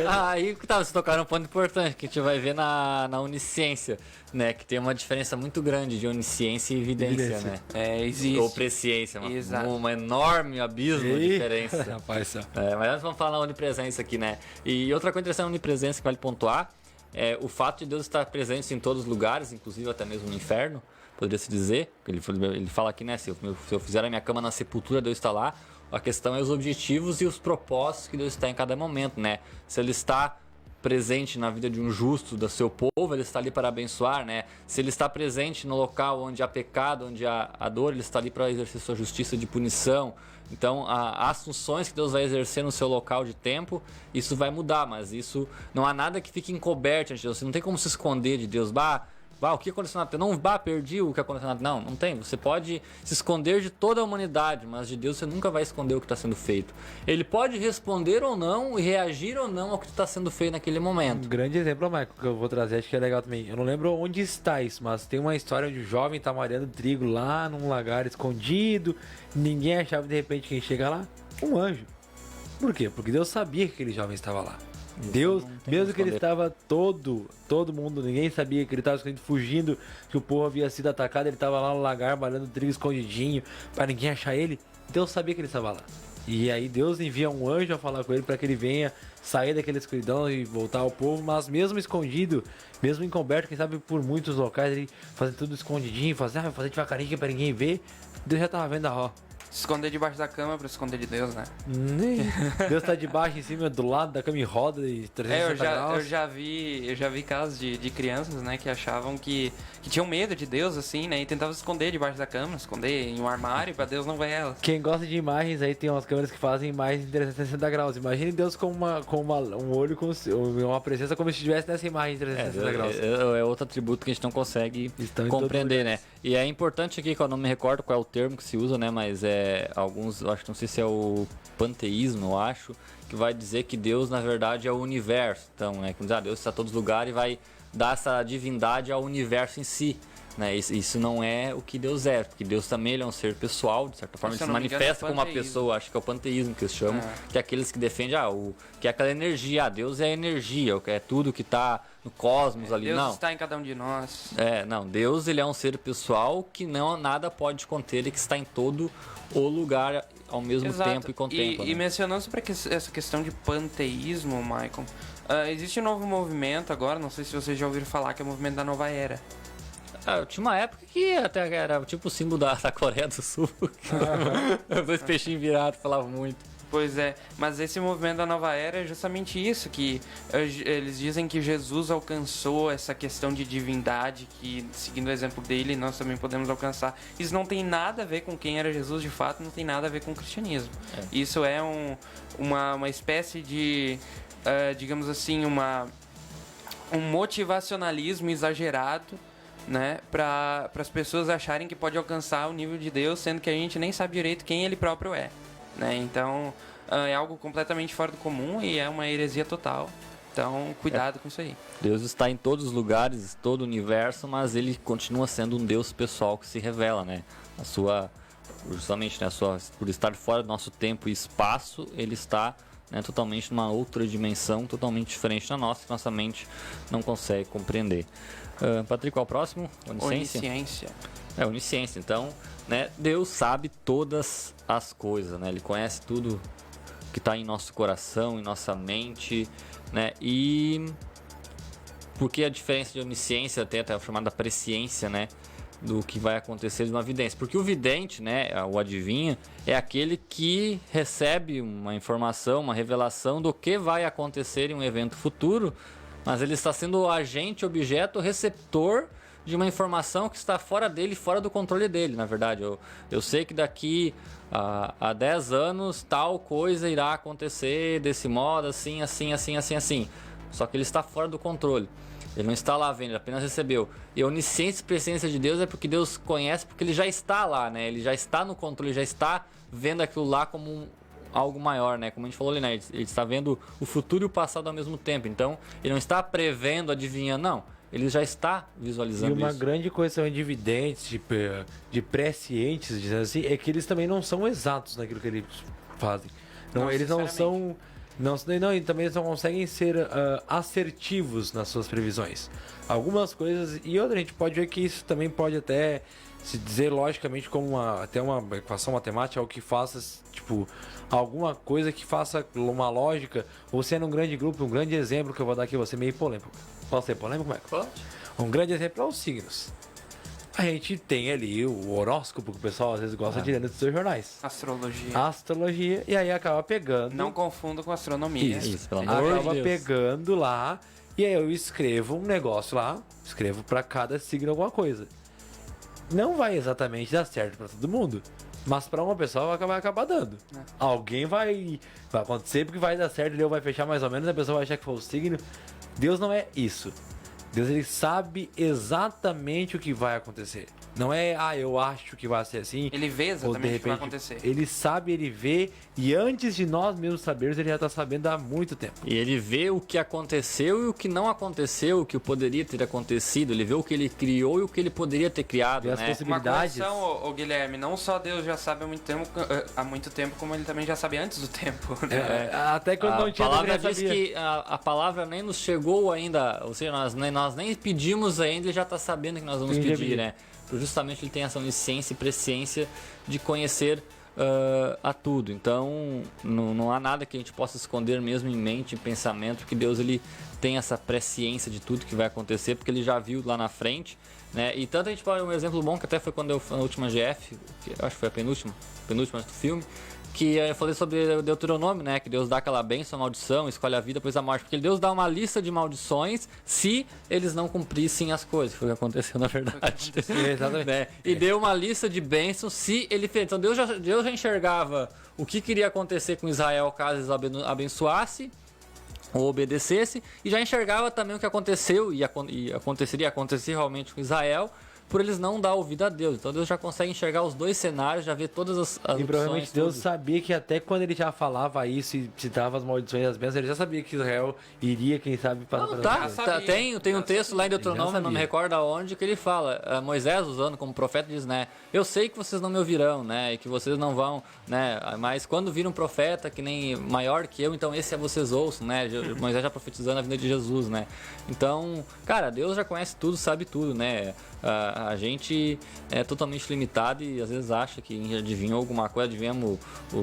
Aí que vocês tocaram um ponto importante, que a gente vai ver na onisciência, né? Que tem uma diferença muito grande de onisciência e evidência, né? Existe. Ou presciência, um enorme abismo de diferença. Rapaz, mas nós vamos falar na onipresença aqui, né? E outra coisa interessante na onipresença que vale pontuar é o fato de Deus estar presente em todos os lugares, inclusive até mesmo no inferno, poderia se dizer. Ele fala aqui, né? Se eu fizer a minha cama na sepultura, Deus está lá. A questão é os objetivos e os propósitos que Deus está em cada momento, né? Se ele está presente na vida de um justo, do seu povo, ele está ali para abençoar, né? Se ele está presente no local onde há pecado, onde há dor, ele está ali para exercer sua justiça de punição. Então, as funções que Deus vai exercer no seu local de tempo, isso vai mudar, mas isso não há nada que fique encoberto ante Deus. Você não tem como se esconder de Deus. O que aconteceu na terra? Não, perdi o que aconteceu na terra. Não tem. Você pode se esconder de toda a humanidade, mas de Deus você nunca vai esconder o que está sendo feito. Ele pode responder ou não e reagir ou não ao que está sendo feito naquele momento. Um grande exemplo, Michael, que eu vou trazer, acho que é legal também. Eu não lembro onde está isso, mas tem uma história onde o jovem está malhando trigo lá num lagar escondido, ninguém achava, de repente, quem chega lá? Um anjo. Por quê? Porque Deus sabia que aquele jovem estava lá. Deus, mesmo que ele estava todo mundo, ninguém sabia que ele estava fugindo, que o povo havia sido atacado, ele estava lá no lagar, malhando trigo escondidinho, para ninguém achar ele. Deus sabia que ele estava lá. E aí Deus envia um anjo a falar com ele para que ele venha sair daquela escuridão e voltar ao povo, mas mesmo escondido, mesmo encoberto, quem sabe por muitos locais, ele fazendo tudo escondidinho, vai fazer devagarinho para ninguém ver, Deus já tava vendo Se esconder debaixo da cama pra esconder de Deus, né? Deus tá debaixo, em cima, do lado da cama e roda e 360 graus. Eu já vi casos de crianças, né, que achavam que tinham medo de Deus, assim, né, e tentavam se esconder debaixo da cama, esconder em um armário pra Deus não ver elas. Quem gosta de imagens, aí tem umas câmeras que fazem imagens em 360 graus. Imagine Deus com um olho, uma presença como se estivesse nessa imagem em 360 graus. É outro atributo que a gente não consegue compreender, né? E é importante aqui, que eu não me recordo qual é o termo que se usa, né, mas alguns, eu acho que não sei se é o panteísmo, eu acho, que vai dizer que Deus, na verdade, é o universo. Então, né, que Deus está em todos os lugares e vai dar essa divindade ao universo em si. Né? Isso não é o que Deus é, porque Deus também ele é um ser pessoal, de certa forma, ele se manifesta como uma pessoa, acho que é o panteísmo que eles chamam, que é aqueles que defendem, que é aquela energia, Deus é energia, é tudo que está no cosmos ali. Deus não. está em cada um de nós. Não, Deus ele é um ser pessoal que nada pode conter e que está em todo o lugar ao mesmo tempo e contempla. E mencionando sobre essa questão de panteísmo, Maicon, existe um novo movimento agora, não sei se vocês já ouviram falar, que é o movimento da Nova Era. Tinha uma época que até era tipo o símbolo da Coreia do Sul. Os dois peixinhos virados falavam muito. Pois é, mas esse movimento da Nova Era é justamente isso, que eles dizem que Jesus alcançou essa questão de divindade, que seguindo o exemplo dele, nós também podemos alcançar. Isso não tem nada a ver com quem era Jesus de fato, não tem nada a ver com o cristianismo. Isso é uma espécie de, digamos assim, um motivacionalismo exagerado, né, para as pessoas acharem que pode alcançar o nível de Deus, sendo que a gente nem sabe direito quem ele próprio é, né? Então é algo completamente fora do comum e é uma heresia total. Então cuidado com isso aí. Deus está em todos os lugares, todo o universo, mas ele continua sendo um Deus pessoal que se revela, né? Justamente, né, por estar fora do nosso tempo e espaço, ele está, né, totalmente numa outra dimensão, totalmente diferente da nossa, que nossa mente não consegue compreender. Patrick, qual é o próximo? Onisciência. Onisciência. Então, né, Deus sabe todas as coisas, né? Ele conhece tudo que está em nosso coração, em nossa mente, né? E porque a diferença de onisciência tem até a chamada presciência, né, do que vai acontecer de uma vidência? Porque o vidente, né, o adivinho, é aquele que recebe uma informação, uma revelação do que vai acontecer em um evento futuro, mas ele está sendo o agente, objeto, receptor de uma informação que está fora dele, fora do controle dele, na verdade. Eu sei que daqui a 10 anos tal coisa irá acontecer desse modo, assim. Só que ele está fora do controle. Ele não está lá vendo, ele apenas recebeu. E a onisciência e presciência de Deus é porque Deus conhece, porque ele já está lá, né? Ele já está no controle, ele já está vendo aquilo lá como algo maior, né? Como a gente falou ali, né? Ele está vendo o futuro e o passado ao mesmo tempo. Então, ele não está prevendo, adivinhando, não. Ele já está visualizando isso. E uma grande coisa também de videntes, de prescientes, dizendo assim, é que eles também não são exatos naquilo que eles fazem. Não, eles não são... e também eles não conseguem ser assertivos nas suas previsões. Algumas coisas... E outra, a gente pode ver que isso também pode até se dizer logicamente como até uma equação matemática, algo que faça, tipo, alguma coisa que faça uma lógica, ou sendo um grande grupo, um grande exemplo que eu vou dar aqui, você meio polêmico. Posso ser polêmico, Marco? Pode. Um grande exemplo é os signos. A gente tem ali o horóscopo, que o pessoal às vezes gosta de ler nos seus jornais. Astrologia, e aí acaba pegando... Não confunda com astronomia. Isso, pelo amor de Deus. Acaba pegando lá, e aí eu escrevo um negócio lá, escrevo pra cada signo alguma coisa. Não vai exatamente dar certo pra todo mundo, mas pra uma pessoa vai acabar dando. Alguém vai acontecer porque vai dar certo, ele vai fechar mais ou menos, a pessoa vai achar que foi o signo. Deus não é isso. Deus, ele sabe exatamente o que vai acontecer. Não é, eu acho que vai ser assim. Ele vê exatamente o que vai acontecer. Ele sabe, ele vê, e antes de nós mesmos sabermos, ele já está sabendo há muito tempo. E ele vê o que aconteceu e o que não aconteceu, o que poderia ter acontecido. Ele vê o que ele criou e o que ele poderia ter criado, as possibilidades. Uma correção, Guilherme, não só Deus já sabe há muito tempo, como ele também já sabe antes do tempo. Né? Até quando não tinha, a palavra diz que a palavra nem nos chegou ainda, ou seja, nós nem pedimos ainda, ele já está sabendo que nós vamos pedir, né? Justamente ele tem essa onisciência e presciência de conhecer a tudo. Então, não há nada que a gente possa esconder mesmo em mente, em pensamento, que Deus ele tem essa presciência de tudo que vai acontecer, porque ele já viu lá na frente, né? E tanto a gente pode, um exemplo bom que até foi quando eu fui na última GF, que eu acho que foi a penúltima do filme, que eu falei sobre o Deuteronômio, né? Que Deus dá aquela bênção, a maldição, escolhe a vida, depois a morte. Porque Deus dá uma lista de maldições se eles não cumprissem as coisas. Foi o que aconteceu, na verdade. Exatamente. Né? E deu uma lista de bênçãos se ele fez. Então Deus já enxergava o que queria acontecer com Israel caso eles abençoasse ou obedecesse. E já enxergava também o que aconteceu e acontecer realmente com Israel, por eles não dar ouvido a Deus. Então Deus já consegue enxergar os dois cenários, já vê todas as E opções, provavelmente Deus tudo. sabia que até quando ele já falava isso e citava as maldições e as bênçãos, ele já sabia que Israel iria, quem sabe, passar Não, pelas tá, coisas. tem um texto lá em Deuteronômio, Já não me sabia. recordo aonde, que ele fala, Moisés usando como profeta diz, né, eu sei que vocês não me ouvirão, né, e que vocês não vão, né, mas quando vir um profeta que nem maior que eu, então esse é vocês ouçam, né, Moisés já profetizando a vinda de Jesus, né, então, cara, Deus já conhece tudo, sabe tudo, né, a gente é totalmente limitado e às vezes acha que adivinhou alguma coisa, adivinhamos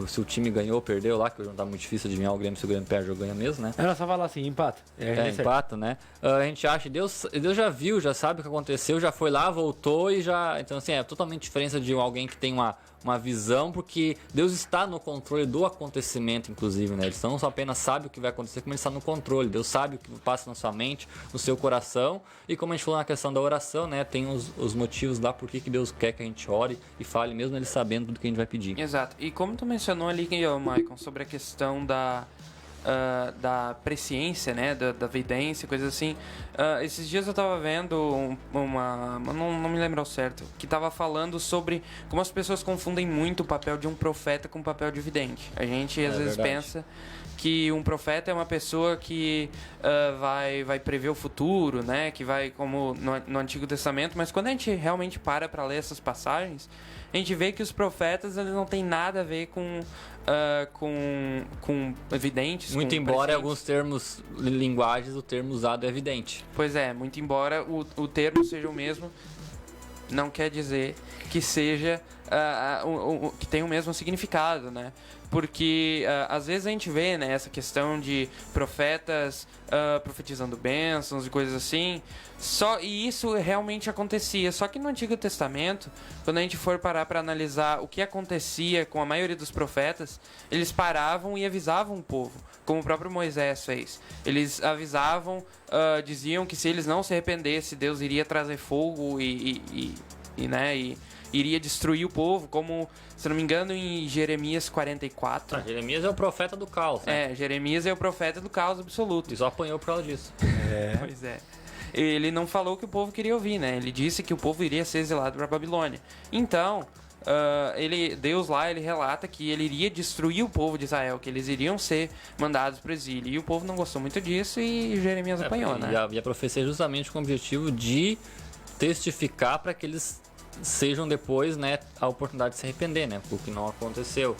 se o time ganhou ou perdeu lá, que hoje não tá muito difícil adivinhar o Grêmio, se o Grêmio perde ou ganha mesmo, né? Era só falar assim, empata. Empata, né? A gente acha, Deus já viu, já sabe o que aconteceu, já foi lá, voltou e já... Então, assim, é totalmente diferença de alguém que tem uma visão, porque Deus está no controle do acontecimento, inclusive, né? Ele não só apenas sabe o que vai acontecer, como ele está no controle. Deus sabe o que passa na sua mente, no seu coração. E como a gente falou na questão da oração, né? Tem os motivos lá por que Deus quer que a gente ore e fale, mesmo ele sabendo tudo que a gente vai pedir. Exato. E como tu mencionou ali, Maicon, sobre a questão da presciência, né, da vidência, coisas assim. Esses dias eu tava vendo não me lembro ao certo, que tava falando sobre como as pessoas confundem muito o papel de um profeta com o papel de vidente. A gente às vezes verdade. pensa que um profeta é uma pessoa que vai prever o futuro, né, que vai como no Antigo Testamento, mas quando a gente realmente para ler essas passagens, a gente vê que os profetas eles não têm nada a ver com evidentes. Muito com embora em prescientes. alguns termos, linguagens, o termo usado é evidente. Pois é, muito embora o termo seja o mesmo, não quer dizer que seja que tenha o mesmo significado, né? Porque às vezes a gente vê, né, essa questão de profetas profetizando bênçãos e coisas assim, e isso realmente acontecia. Só que no Antigo Testamento, quando a gente for parar para analisar o que acontecia com a maioria dos profetas, eles paravam e avisavam o povo, como o próprio Moisés fez. Eles avisavam, diziam que se eles não se arrependessem, Deus iria trazer fogo e iria destruir o povo, como, se não me engano, em Jeremias 44. Jeremias é o profeta do caos, né? Jeremias é o profeta do caos absoluto. E só apanhou por causa disso. Pois é. Ele não falou o que o povo queria ouvir, né? Ele disse que o povo iria ser exilado para a Babilônia. Então, Deus lá, ele relata que ele iria destruir o povo de Israel, que eles iriam ser mandados para o exílio. E o povo não gostou muito disso e Jeremias apanhou, né? E a profecia é justamente com o objetivo de testificar para que eles sejam depois, né, a oportunidade de se arrepender, né, o que não aconteceu.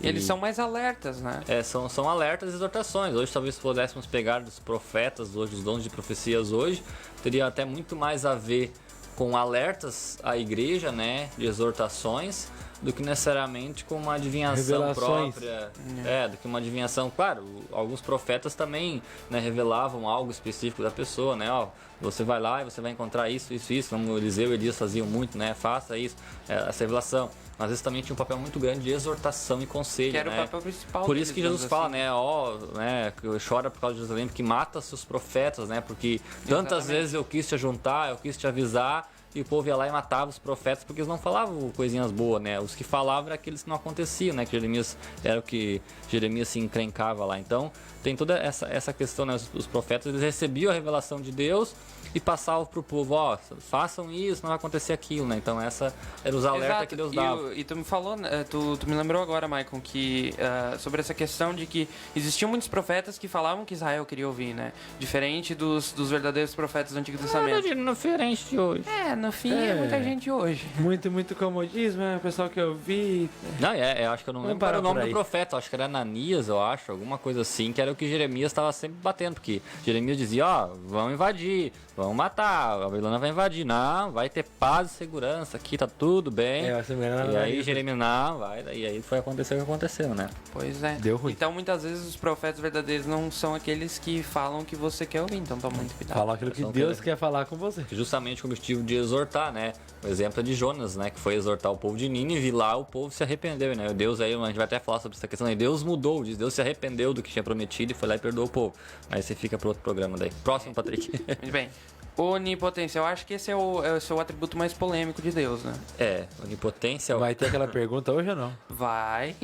Eles são mais alertas, né? São alertas e exortações. Hoje talvez pudéssemos pegar dos profetas, hoje os dons de profecias hoje, teria até muito mais a ver com alertas à igreja, né, de exortações, do que necessariamente com uma adivinhação Revelações. própria. Do que uma adivinhação. Claro, alguns profetas também, né, revelavam algo específico da pessoa, né? Ó, você vai lá e você vai encontrar isso, como Eliseu e Elias faziam muito, né? Faça isso, essa revelação. Às vezes também tinha um papel muito grande de exortação e conselho, Que era né? o papel principal Por isso que deles, Jesus digamos fala, assim. né? Que chora por causa de Jerusalém, que mata seus profetas, né? Porque tantas Exatamente. vezes eu quis te ajuntar, eu quis te avisar, e o povo ia lá e matava os profetas, porque eles não falavam coisinhas boas, né? Os que falavam eram aqueles que não aconteciam, né? Que Jeremias era o que Jeremias se encrencava lá. Então, tem toda essa questão, né? Os profetas, eles recebiam a revelação de Deus e passavam pro povo, ó, façam isso, não vai acontecer aquilo, né? Então, essa era os alertas Exato. que Deus dava. E tu me falou, tu me lembrou agora, Maicon, que sobre essa questão de que existiam muitos profetas que falavam que Israel queria ouvir, né? Diferente dos verdadeiros profetas do Antigo Testamento. Diferente de hoje. No fim, é muita gente hoje. Muito comodismo, né? O pessoal que eu vi. Não, eu acho que eu não lembro qual era o nome do profeta, acho que era Ananias, eu acho, alguma coisa assim, que era o que Jeremias estava sempre batendo, porque Jeremias dizia, ó, vão invadir, vão matar, a Babilônia vai invadir. Não, vai ter paz e segurança, aqui tá tudo bem. vai ser melhor E na aí lista. Jeremias, não, vai, e aí foi acontecer o que aconteceu, né? Pois é. Deu ruim. Então, muitas vezes, os profetas verdadeiros não são aqueles que falam o que você quer ouvir. Então, toma muito cuidado. Fala aquilo que São Deus que- quer falar com você. Justamente com o objetivo de exortar, né? O exemplo é de Jonas, né? Que foi exortar o povo de Nínive, e lá o povo se arrependeu, né? Deus aí, a gente vai até falar sobre essa questão aí. Deus mudou, diz, Deus se arrependeu do que tinha prometido e foi lá e perdoou o povo. Aí você fica pro outro programa daí. Próximo, Patrick. Muito bem. Onipotência. Eu acho que esse é o seu atributo mais polêmico de Deus, né? É, onipotência. Vai ter aquela pergunta hoje ou não? Vai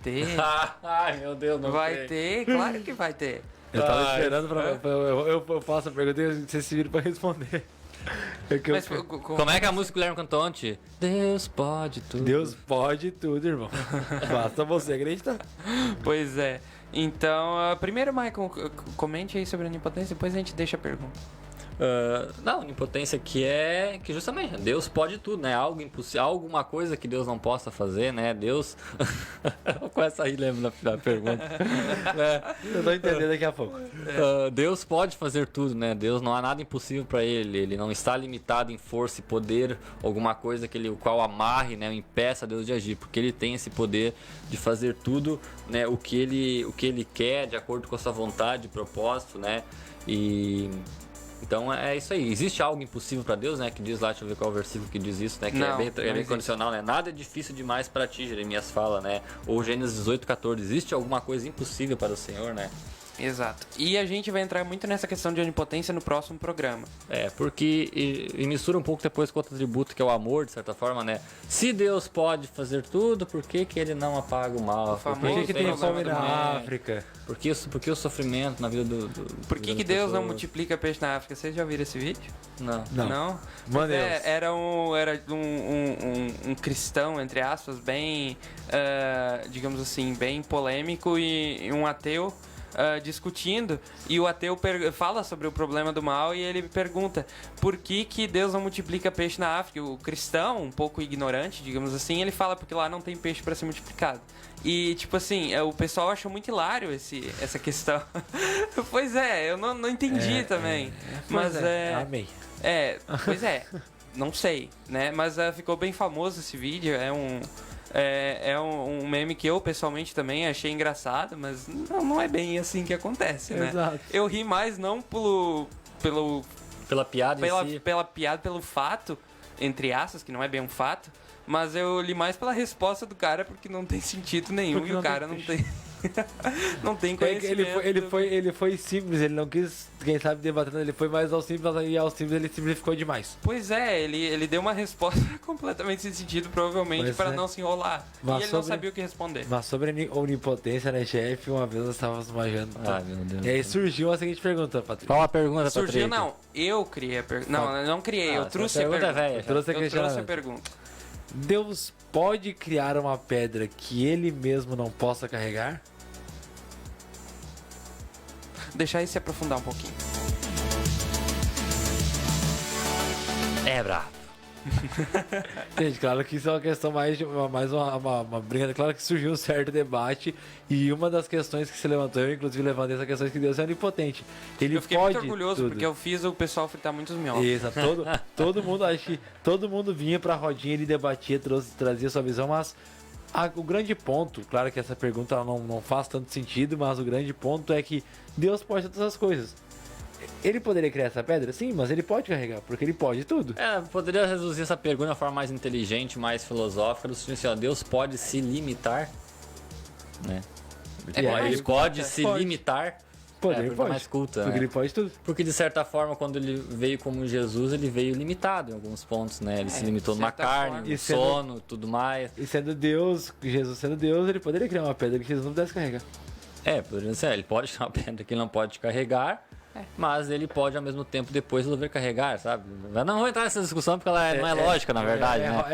ter. Ai, meu Deus, não Vai ter, claro que vai ter. Eu tava Ah, esperando eu faço a pergunta e vocês se viram pra responder. É que Mas, Como é que a música Guilherme cantou ontem? Deus pode tudo. Deus pode tudo, irmão. Basta você acreditar. Pois é. Então, primeiro, Michael, comente aí sobre a onipotência, depois a gente deixa a pergunta. Não, onipotência que é que justamente Deus pode tudo, né? Algo impossível, alguma coisa que Deus não possa fazer, né? Deus. Com essa aí lembro da pergunta. Né? Eu tô entendendo daqui a pouco. Deus pode fazer tudo, né? Deus não há nada impossível para ele. Ele não está limitado em força e poder, alguma coisa que ele, o qual amarre, né? Impeça Deus de agir, porque ele tem esse poder de fazer tudo, né? O que ele quer, de acordo com a sua vontade, propósito, né? Então é isso aí. Existe algo impossível para Deus, né? Que diz lá, deixa eu ver qual é o versículo que diz isso, né? Que Não, é bem não existe. condicional, né? Nada é difícil demais para ti, Jeremias fala, né? Ou Gênesis 18:14. Existe alguma coisa impossível para o Senhor, né? Exato. E a gente vai entrar muito nessa questão de onipotência no próximo programa. Porque e mistura um pouco depois com outro atributo que é o amor, de certa forma, né? Se Deus pode fazer tudo, por que ele não apaga o mal? O famoso Por que tem problema fome do na mal. África? Por que o sofrimento na vida Por que Deus não multiplica peixe na África? Vocês já viram esse vídeo? Não. Não. Mas Maneus. era um cristão, entre aspas, bem, digamos assim, bem polêmico e um ateu discutindo, e o ateu fala sobre o problema do mal e ele pergunta por que Deus não multiplica peixe na África. O cristão, um pouco ignorante, digamos assim, ele fala porque lá não tem peixe para ser multiplicado. E, tipo assim, o pessoal acha muito hilário essa questão. Pois é, eu não entendi também. Mas Amém. pois é, não sei, né? Mas ficou bem famoso esse vídeo, é um meme que eu pessoalmente também achei engraçado, mas não é bem assim que acontece, né? Exato. Eu ri mais não Pela piada em si. pela piada, pelo fato, entre aspas, que não é bem um fato, mas eu li mais pela resposta do cara, porque não tem sentido nenhum Porque e o não cara tem não tem não tem É que conhecimento. ele foi simples, ele não quis, quem sabe, debatendo, ele foi mais ao simples, e ao simples ele simplificou demais. Pois é, ele deu uma resposta completamente sem sentido, provavelmente, Pois para é. não se enrolar. Mas e ele não sobre- sabia o que responder. Mas sobre a onipotência, né, chefe, uma vez nós estávamos majando. Ai, meu Deus. E aí surgiu a seguinte pergunta, Patrícia. Qual a pergunta, Surgiu, Patrick? não, eu criei a pergunta. Não, eu não criei, eu essa trouxe a pergunta é pergunta. velha. Eu trouxe a Eu trouxe a questionamento. pergunta. Deus pode criar uma pedra que ele mesmo não possa carregar? Deixar ele se aprofundar um pouquinho. É bravo. Gente, claro que isso é uma questão mais uma briga. Claro que surgiu um certo debate e uma das questões que se levantou, eu inclusive levantei essa questão, é que Deus é onipotente. Ele Eu fiquei pode muito orgulhoso tudo. porque eu fiz o pessoal fritar muitos minhocas. Isso, todo mundo, acho que todo mundo vinha pra rodinha, ele debatia, trazia sua visão, mas o grande ponto, claro que essa pergunta ela não faz tanto sentido, mas o grande ponto é que Deus pode todas as coisas. Ele poderia criar essa pedra? Sim, mas ele pode carregar, porque ele pode tudo. Poderia reduzir essa pergunta de uma forma mais inteligente, mais filosófica, do sentido assim, ó, Deus pode se limitar, né? Ele pode se Pode. limitar. Poder, pergunta pode. mais culta, Porque né? ele pode tudo. Porque de certa forma, quando ele veio como Jesus, ele veio limitado em alguns pontos, né? Ele se limitou de numa certa carne, forma. no E sendo- sono, tudo mais. E sendo Deus, Jesus sendo Deus, ele poderia criar uma pedra que Jesus não pudesse carregar. Poderia ser, ele pode tirar uma pedra que ele não pode carregar, mas ele pode ao mesmo tempo depois resolver carregar, sabe? Mas não vou entrar nessa discussão porque ela não é lógica, na verdade, né?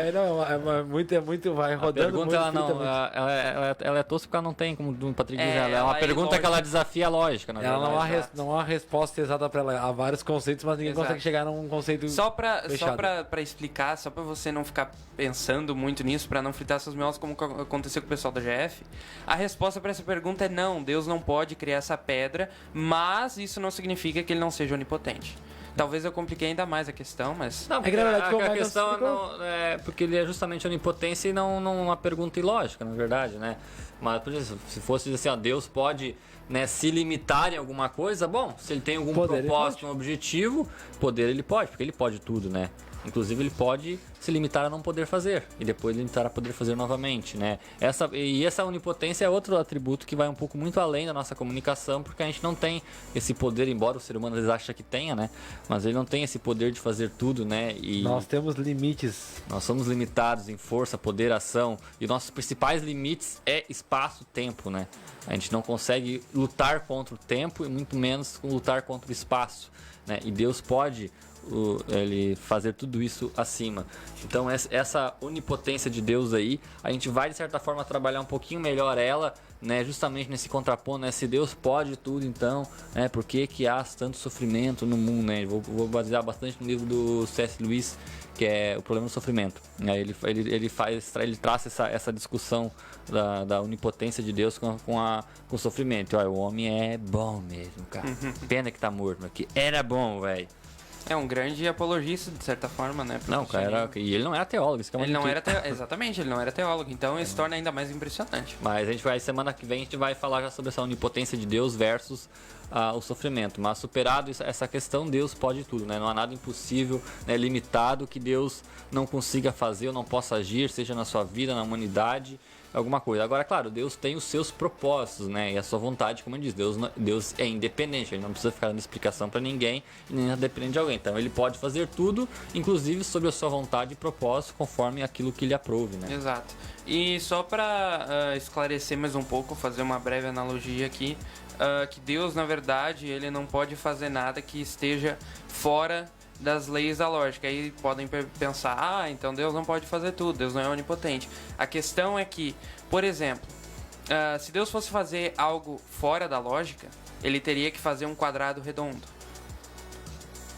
É muito, vai A rodando pergunta muito. ela não, frita muito. ela é tosca porque ela não tem, como o Patrick diz, ela é ela uma é pergunta que ela ilógica. desafia a lógica, na Ela verdade. não há resposta exata pra ela. Há vários conceitos, mas ninguém Exato. consegue chegar num conceito Só pra fechado. explicar, só pra você não ficar pensando muito nisso, pra não fritar seus minhocas como aconteceu com o pessoal da GF, a resposta pra essa pergunta é não, Deus não pode criar essa pedra, mas isso não significa significa que ele não seja onipotente. Talvez eu compliquei ainda mais a questão, mas... Não, É que, na verdade, como a Michael questão explicou. é porque ele é justamente onipotência e não uma pergunta ilógica, na verdade, né? Mas, por exemplo, se fosse assim, ó, Deus pode, né, se limitar em alguma coisa, bom, se ele tem algum Poder, propósito, um objetivo, poder ele pode, porque ele pode tudo, né? Inclusive ele pode se limitar a não poder fazer e depois limitar a poder fazer novamente, né? Essa onipotência é outro atributo que vai um pouco muito além da nossa comunicação, porque a gente não tem esse poder, embora o ser humano às vezes acha que tenha, né? Mas ele não tem esse poder de fazer tudo, né? E Nós temos limites. nós somos limitados em força, poder, ação, e nossos principais limites é espaço-tempo, né? A gente não consegue lutar contra o tempo e muito menos lutar contra o espaço, né? E Deus pode ele fazer tudo isso acima. Então essa onipotência de Deus aí, a gente vai de certa forma trabalhar um pouquinho melhor ela, né, justamente nesse contraponto, né, se Deus pode tudo, então, né, por que há tanto sofrimento no mundo, né? Vou basear bastante no livro do C.S. Lewis, que é O Problema do Sofrimento, né? Ele traz essa discussão da onipotência de Deus com o sofrimento. Olha, o homem é bom mesmo, cara. Pena que tá morto, mas que era bom, velho. É um grande apologista, de certa forma, né? pro Não, cara, e ele não era teólogo, isso que é uma Ele não mentira. era exatamente, ele não era teólogo, então isso torna ainda mais impressionante. Mas a gente vai, semana que vem, a gente vai falar já sobre essa onipotência de Deus versus o sofrimento. Mas superado essa questão, Deus pode tudo, né? Não há nada impossível, né, limitado que Deus não consiga fazer ou não possa agir, seja na sua vida, na humanidade, alguma coisa. Agora, claro, Deus tem os seus propósitos, né? E a sua vontade, como eu disse, Deus é independente, ele não precisa ficar dando explicação para ninguém e nem depende de alguém. Então ele pode fazer tudo, inclusive sobre a sua vontade e propósito, conforme aquilo que lhe aprove, né? Exato. E só para esclarecer mais um pouco, fazer uma breve analogia aqui, que Deus, na verdade, ele não pode fazer nada que esteja fora das leis da lógica. Aí podem pensar, então Deus não pode fazer tudo, Deus não é onipotente. A questão é que, por exemplo, se Deus fosse fazer algo fora da lógica, ele teria que fazer um quadrado redondo.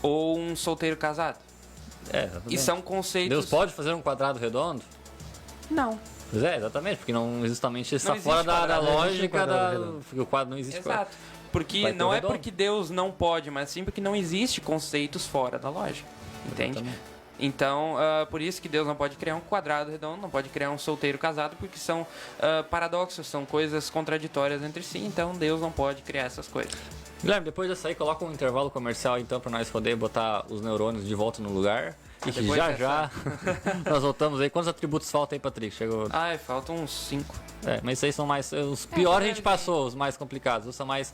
Ou um solteiro casado. Exatamente. E são conceitos... Deus pode fazer um quadrado redondo? Não. Pois é, exatamente, porque não justamente está existe fora da quadrado, não existe lógica quadrado redondo. porque o quadro não existe. Exato. Porque Vai ter não um é redondo. porque Deus não pode, mas sim porque não existe conceitos fora da lógica. Entende? Exatamente. Então, por isso que Deus não pode criar um quadrado redondo, não pode criar um solteiro casado, porque são paradoxos, são coisas contraditórias entre si, então Deus não pode criar essas coisas. Guilherme, depois dessa aí, coloca um intervalo comercial então para nós poder botar os neurônios de volta no lugar. E que Depois já dessa- já nós voltamos aí. Quantos atributos faltam aí, Patrick? Chegou. Ai, faltam uns 5. Mas esses aí são mais. Os piores a gente passou, os mais complicados. Os são mais.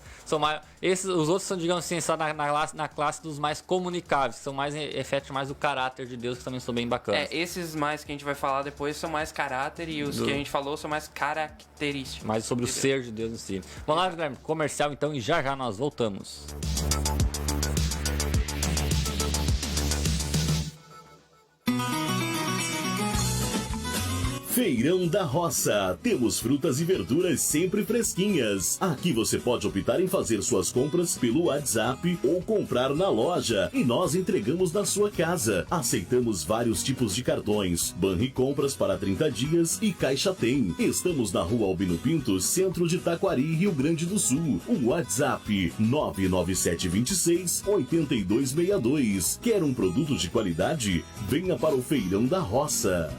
Esses, os outros são, digamos assim, só na classe dos mais comunicáveis, que são mais refletem mais o caráter de Deus, que também são bem bacanas. Esses mais que a gente vai falar depois são mais caráter e os que a gente falou são mais característicos. Mais sobre o ser de Deus em si. Vamos lá, Guilherme, comercial então, e já já nós voltamos. Feirão da Roça. Temos frutas e verduras sempre fresquinhas. Aqui você pode optar em fazer suas compras pelo WhatsApp ou comprar na loja e nós entregamos na sua casa. Aceitamos vários tipos de cartões, Banri Compras para 30 dias e Caixa Tem. Estamos na Rua Albino Pinto, centro de Taquari, Rio Grande do Sul. O WhatsApp 99726-8262. Quer um produto de qualidade? Venha para o Feirão da Roça.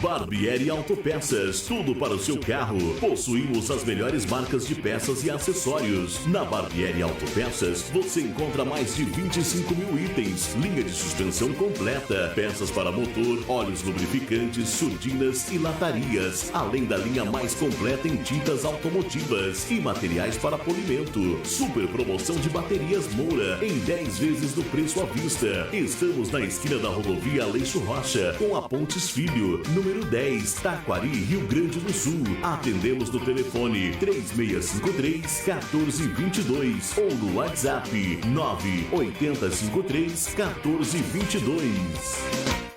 Barbieri Autopeças, tudo para o seu carro. Possuímos as melhores marcas de peças e acessórios. Na Barbieri Autopeças, você encontra mais de 25 mil itens, linha de suspensão completa, peças para motor, óleos lubrificantes, surdinas e latarias, além da linha mais completa em tintas automotivas e materiais para polimento. Super promoção de baterias Moura, em 10 vezes do preço à vista. Estamos na esquina da rodovia Aleixo Rocha, com a Pontes Filho, número 10, Taquari, Rio Grande do Sul. Atendemos no telefone 3653-1422 ou no WhatsApp 98053-1422.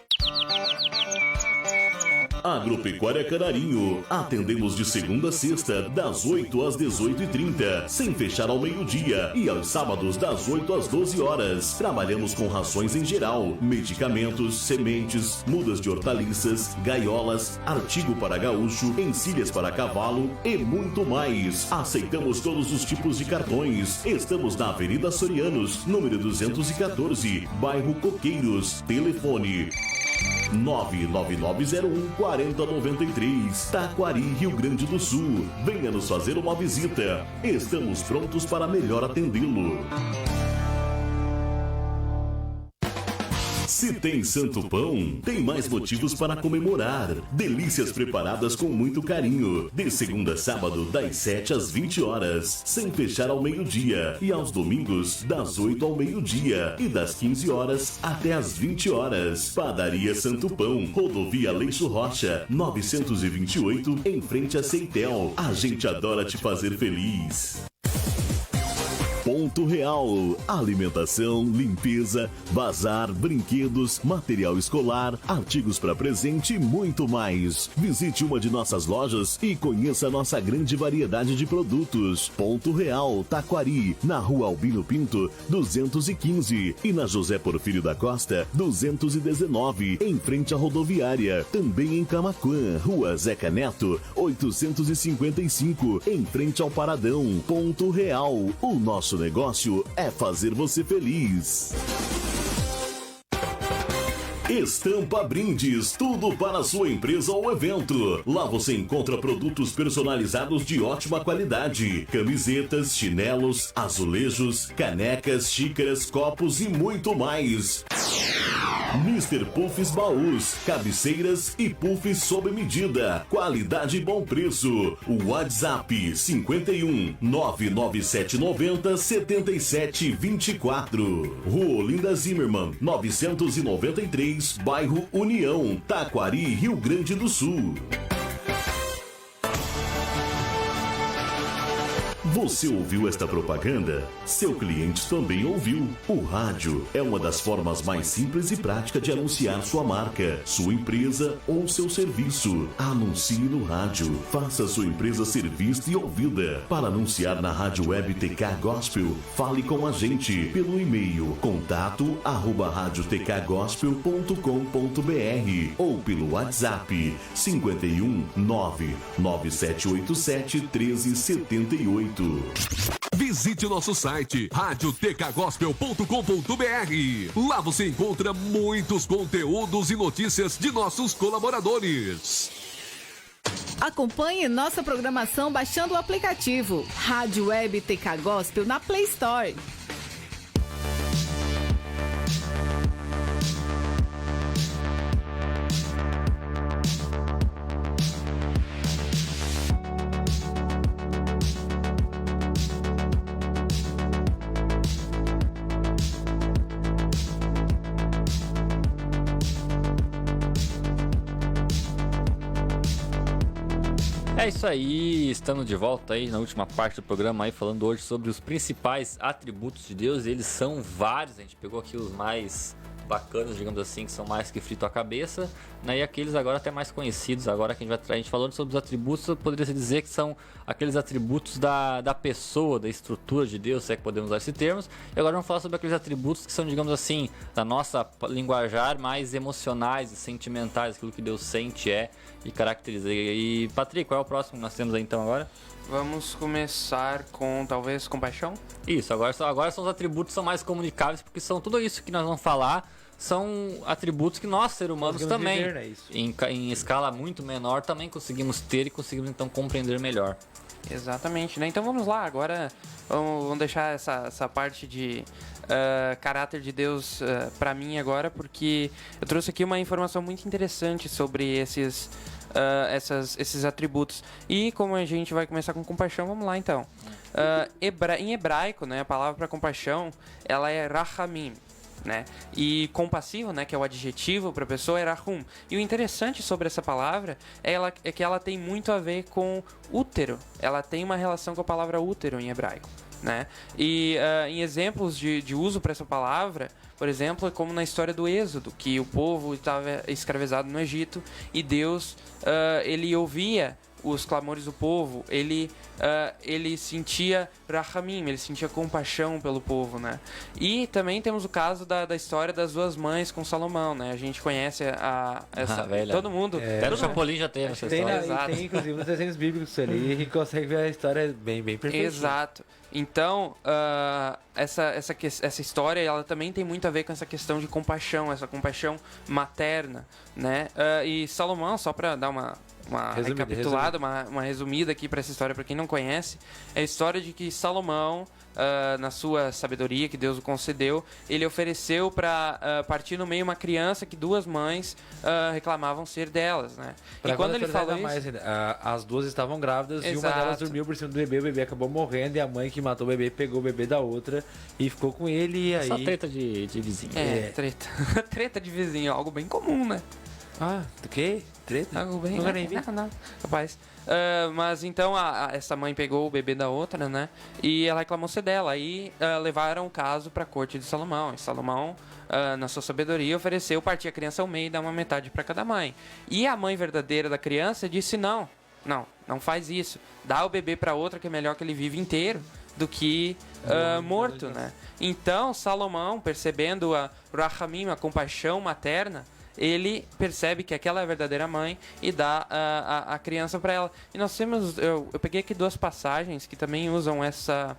Agropecuária Canarinho. Atendemos de segunda a sexta, das 8 às 18h30, sem fechar ao meio-dia. E aos sábados, das 8 às 12 horas. Trabalhamos com rações em geral, medicamentos, sementes, mudas de hortaliças, gaiolas, artigo para gaúcho, encilhas para cavalo e muito mais. Aceitamos todos os tipos de cartões. Estamos na Avenida Sorianos, número 214, bairro Coqueiros. Telefone 99901-4093, Taquari, Rio Grande do Sul. Venha nos fazer uma visita. Estamos prontos para melhor atendê-lo. Se tem Santo Pão, tem mais motivos para comemorar. Delícias preparadas com muito carinho. De segunda a sábado, das 7 às 20 horas, sem fechar ao meio-dia. E aos domingos, das 8 ao meio-dia. E das 15 horas até às 20 horas. Padaria Santo Pão, Rodovia Leixo Rocha, 928, em frente a Ceitel. A gente adora te fazer feliz. Ponto Real. Alimentação, limpeza, bazar, brinquedos, material escolar, artigos para presente e muito mais. Visite uma de nossas lojas e conheça a nossa grande variedade de produtos. Ponto Real, Taquari, na Rua Albino Pinto, 215 e na José Porfírio da Costa, 219, em frente à rodoviária. Também em Camaquã, Rua Zeca Neto, 855, em frente ao Paradão. Ponto Real, o nosso negócio é fazer você feliz. Estampa Brindes, tudo para a sua empresa ou evento. Lá você encontra produtos personalizados de ótima qualidade. Camisetas, chinelos, azulejos, canecas, xícaras, copos e muito mais. Mr. Puffs Baús, cabeceiras e puffs sob medida. Qualidade e bom preço. O WhatsApp 51 99790 7724. Rua Olinda Zimmermann, 993, bairro União, Taquari, Rio Grande do Sul. Você ouviu esta propaganda? Seu cliente também ouviu. O rádio é uma das formas mais simples e práticas de anunciar sua marca, sua empresa ou seu serviço. Anuncie no rádio. Faça sua empresa ser vista e ouvida. Para anunciar na Rádio Web TK Gospel, fale com a gente pelo e-mail contato@radiotkgospel.com.br ou pelo WhatsApp 51 99787 1378. Visite nosso site radiotkgospel.com.br. Lá você encontra muitos conteúdos e notícias de nossos colaboradores. Acompanhe nossa programação baixando o aplicativo Rádio Web TK Gospel na Play Store. É isso aí, estamos de volta aí na última parte do programa aí, falando hoje sobre os principais atributos de Deus. Eles são vários, a gente pegou aqui os mais bacanas, digamos assim, que são mais que frito à cabeça, né? E aqueles agora até mais conhecidos, agora que a gente falando sobre os atributos, poderia se dizer que são aqueles atributos da pessoa, da estrutura de Deus, se é que podemos usar esse termo. E agora vamos falar sobre aqueles atributos que são, digamos assim, da nossa linguajar, mais emocionais e sentimentais, aquilo que Deus sente, e caracteriza. E Patrick, qual é o próximo que nós temos aí então agora? Vamos começar com, talvez, compaixão? Isso, agora são os atributos que são mais comunicáveis, porque são tudo isso que nós vamos falar, são atributos que nós, seres humanos, também, viver, né? Isso. Em escala muito menor, também conseguimos ter e conseguimos então compreender melhor. Exatamente, né? Então vamos lá, agora vamos deixar essa parte de caráter de Deus para mim agora, porque eu trouxe aqui uma informação muito interessante sobre esses atributos. E como a gente vai começar com compaixão, vamos lá então. Em hebraico, né, a palavra para compaixão, ela é rahamim, né? E compassivo, né, que é o adjetivo para a pessoa, é rahum. E o interessante sobre essa palavra é que ela tem muito a ver com útero. Ela tem uma relação com a palavra útero em hebraico. né? E em exemplos de uso para essa palavra, por exemplo, é como na história do Êxodo, que o povo estava escravizado no Egito e Deus, ele ouvia os clamores do povo, ele sentia rahamim, ele sentia compaixão pelo povo, né? E também temos o caso da história das duas mães com Salomão, né? A gente conhece essa... velha. Todo mundo... Até no Chapolin já teve essa Tem, história. Exato. tem inclusive nos desenhos bíblicos ali, e consegue ver a história bem perfeita. Exato. Então, essa história, ela também tem muito a ver com essa questão de compaixão, essa compaixão materna, né? E Salomão, só para dar uma recapitulada, uma resumida aqui para essa história, para quem não conhece, é a história de que Salomão, na sua sabedoria que Deus o concedeu, ele ofereceu para partir no meio uma criança que duas mães reclamavam ser delas, né? Pra e quando ele falou isso... as duas estavam grávidas e uma Exato. delas dormiu por cima do bebê, o bebê acabou morrendo e a mãe que matou o bebê pegou o bebê da outra e ficou com ele e aí... Só treta de vizinho. Treta. Treta de vizinho, algo bem comum, né? Ah, do quê? Treta? Algo bem... Nunca nem vi. Não, capaz. Mas então essa mãe pegou o bebê da outra, né? E ela reclamou ser dela. Aí levaram o caso para a corte de Salomão. E Salomão, na sua sabedoria, ofereceu partir a criança ao meio e dar uma metade para cada mãe. E a mãe verdadeira da criança disse: não faz isso. Dá o bebê para outra, que é melhor que ele vive inteiro do que morto, né? Então Salomão, percebendo a rahamim, a compaixão materna, ele percebe que aquela é a verdadeira mãe e dá a criança para ela. E nós temos, eu peguei aqui duas passagens que também usam essa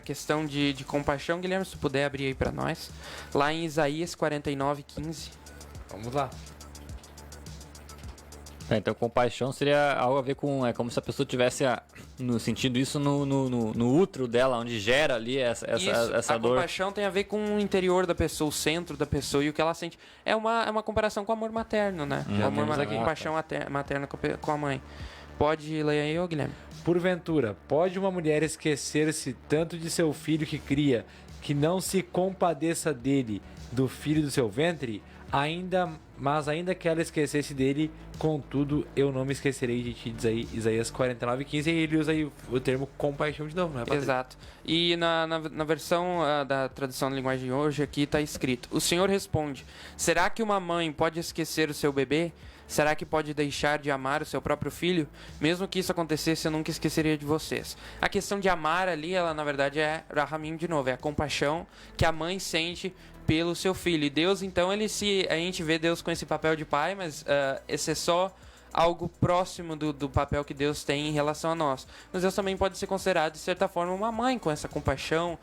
questão de compaixão. Guilherme, se tu puder abrir aí para nós, lá em Isaías 49:15. Vamos lá. Então, compaixão seria algo a ver com... É como se a pessoa tivesse sentindo isso no útero dela, onde gera ali essa dor. A compaixão tem a ver com o interior da pessoa, o centro da pessoa e o que ela sente. É uma comparação com o amor materno, né? O amor compaixão materna com a mãe. Pode ler aí, ô Guilherme. Porventura, pode uma mulher esquecer-se tanto de seu filho que cria, que não se compadeça dele, do filho do seu ventre? Mas ainda que ela esquecesse dele, contudo, eu não me esquecerei de ti, diz aí Isaías 49:15, e ele usa aí o termo compaixão de novo, né? Exato. E na versão da tradução da linguagem de hoje, aqui está escrito: o Senhor responde: será que uma mãe pode esquecer o seu bebê? Será que pode deixar de amar o seu próprio filho? Mesmo que isso acontecesse, eu nunca esqueceria de vocês. A questão de amar ali, ela na verdade é rahamim de novo, é a compaixão que a mãe sente pelo seu filho. E Deus, então, a gente vê Deus com esse papel de pai, mas esse é só algo próximo do papel que Deus tem em relação a nós. Mas Deus também pode ser considerado, de certa forma, uma mãe com essa compaixão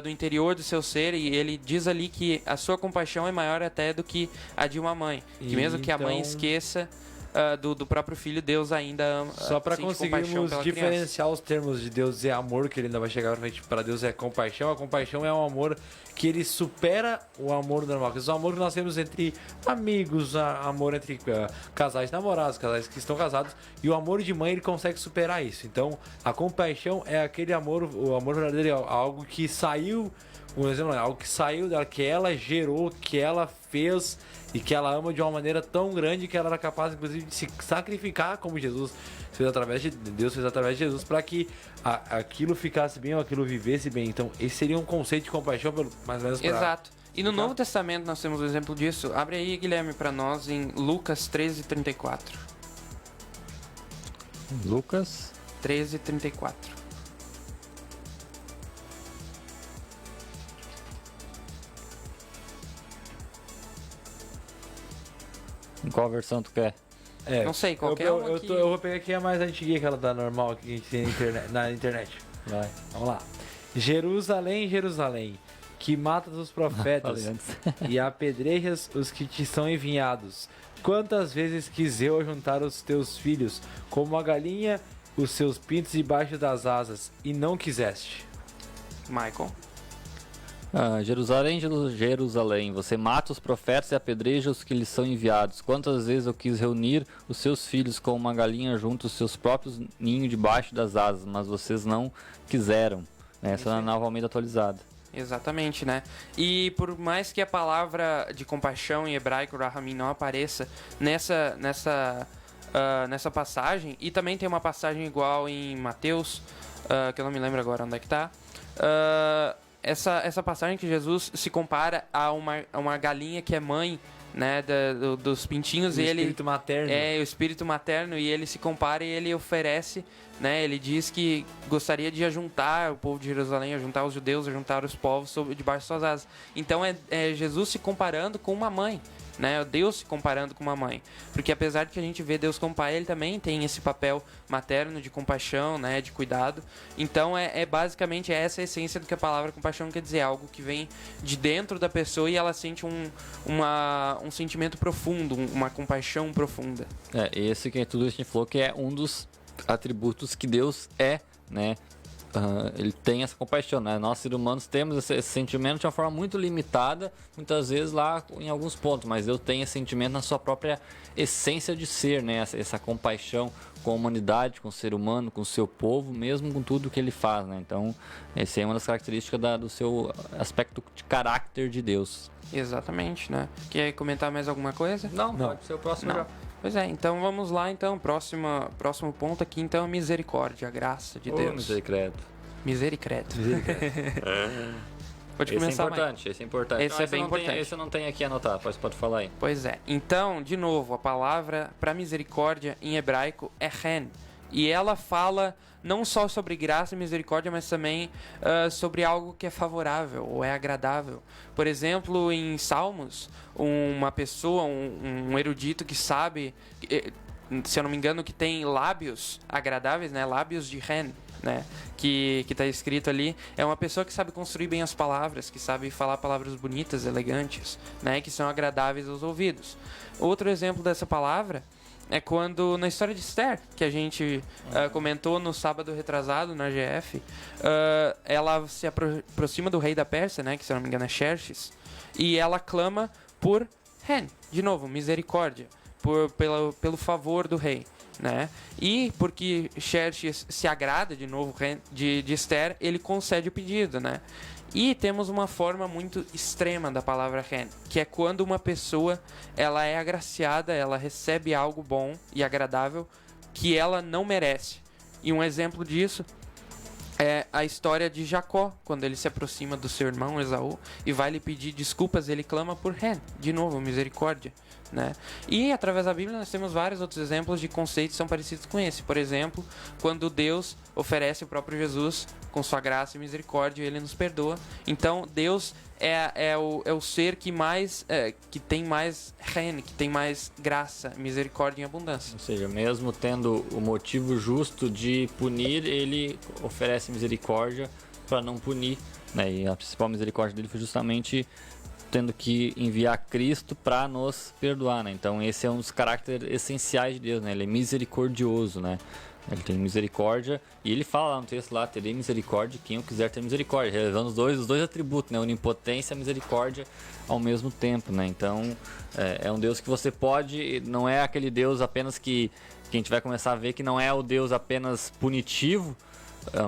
do interior do seu ser, e ele diz ali que a sua compaixão é maior até do que a de uma mãe. Que mesmo que a mãe esqueça do próprio filho, Deus ainda ama. Só para conseguirmos diferenciar os termos de Deus é amor, que ele ainda vai chegar para Deus é compaixão. A compaixão é um amor que ele supera o amor normal. Que é o amor que nós temos entre amigos, amor entre casais namorados, casais que estão casados. E o amor de mãe, ele consegue superar isso. Então, a compaixão é aquele amor, o amor verdadeiro é algo que saiu, um exemplo, algo que saiu dela, que ela gerou, que ela fez e que ela ama de uma maneira tão grande que ela era capaz, inclusive, de se sacrificar, como Jesus fez através de Deus, fez através de Jesus, para que aquilo ficasse bem ou aquilo vivesse bem. Então, esse seria um conceito de compaixão, mais ou menos. Exato. E no Novo Testamento nós temos um exemplo disso. Abre aí, Guilherme, para nós em Lucas 13:34. Lucas 13:34. Em qual versão tu quer? Não sei, qualquer uma eu vou pegar aqui a mais antiga, que ela tá normal, que a gente tem na internet. Vai. Vamos lá. Jerusalém, Jerusalém, que matas os profetas e apedrejas os que te são enviados. Quantas vezes quis eu juntar os teus filhos, como a galinha, os seus pintos debaixo das asas, e não quiseste. Michael. Jerusalém, Jerusalém, você mata os profetas e apedreja os que lhes são enviados. Quantas vezes eu quis reunir os seus filhos como uma galinha junto aos seus próprios ninhos debaixo das asas, mas vocês não quiseram. Essa é a Nova Almeida atualizada. Exatamente, né? E por mais que a palavra de compaixão em hebraico, rahamim, não apareça nessa nessa passagem. E também tem uma passagem igual em Mateus, que eu não me lembro agora onde é que tá. Essa passagem que Jesus se compara a uma galinha que é mãe, né, dos pintinhos. O e espírito materno. É, o espírito materno, e ele se compara e ele oferece, né, ele diz que gostaria de ajuntar o povo de Jerusalém, ajuntar os judeus, ajuntar os povos debaixo de suas asas. Então é Jesus se comparando com uma mãe, né, Deus se comparando com uma mãe, porque apesar de que a gente vê Deus como pai, ele também tem esse papel materno de compaixão, né, de cuidado. Então basicamente essa a essência do que a palavra compaixão quer dizer, algo que vem de dentro da pessoa e ela sente um sentimento profundo, uma compaixão profunda. Esse que é tudo isso que a gente falou que é um dos atributos que Deus é, né? Ele tem essa compaixão, né? Nós, seres humanos, temos esse sentimento de uma forma muito limitada, muitas vezes lá em alguns pontos, mas Deus tem esse sentimento na sua própria essência de ser, né? Essa compaixão com a humanidade, com o ser humano, com o seu povo, mesmo com tudo que ele faz, né? Então, essa é uma das características do seu aspecto de caráter de Deus. Exatamente, né? Quer comentar mais alguma coisa? Não. Pode ser o próximo. Não. Pois é, então vamos lá, então, próximo ponto aqui, então, a misericórdia, a graça de Deus. Misericórdia. Misericórdia. Pode Esse começar, é importante, esse é importante. Esse é bem importante. Esse eu não tenho aqui anotado, pode falar aí. Pois é, então, de novo, a palavra para misericórdia em hebraico é chen, e ela fala não só sobre graça e misericórdia, mas também sobre algo que é favorável ou é agradável. Por exemplo, em Salmos, uma pessoa, um erudito que sabe, se eu não me engano, que tem lábios agradáveis, né? Lábios de ren, né? Que está escrito ali, é uma pessoa que sabe construir bem as palavras, que sabe falar palavras bonitas, elegantes, né? Que são agradáveis aos ouvidos. Outro exemplo dessa palavra é quando, na história de Esther, que a gente comentou no sábado retrasado, na GF, ela se aproxima do rei da Pérsia, né, que se eu não me engano é Xerxes, e ela clama por ren, de novo, misericórdia, pelo favor do rei, né? E porque Xerxes se agrada, de novo, de Esther, ele concede o pedido, né? E temos uma forma muito extrema da palavra ren, que é quando uma pessoa ela é agraciada, ela recebe algo bom e agradável que ela não merece. E um exemplo disso é a história de Jacó, quando ele se aproxima do seu irmão Esaú e vai lhe pedir desculpas, ele clama por ren, de novo, misericórdia, né? E através da Bíblia nós temos vários outros exemplos de conceitos que são parecidos com esse. Por exemplo, quando Deus oferece o próprio Jesus com sua graça e misericórdia, ele nos perdoa. Então Deus é o ser que mais que tem mais ren, que tem mais graça, misericórdia em abundância. Ou seja, mesmo tendo o motivo justo de punir, ele oferece misericórdia para não punir, né? E a principal misericórdia dele foi justamente tendo que enviar Cristo para nos perdoar, né? Então esse é um dos caracteres essenciais de Deus, né? Ele é misericordioso, né? Ele tem misericórdia e ele fala lá no texto lá, terei misericórdia de quem eu quiser ter misericórdia, relevando os dois atributos, né? Onipotência e misericórdia ao mesmo tempo, né? Então é um Deus que você pode, não é aquele Deus apenas que a gente vai começar a ver que não é o Deus apenas punitivo,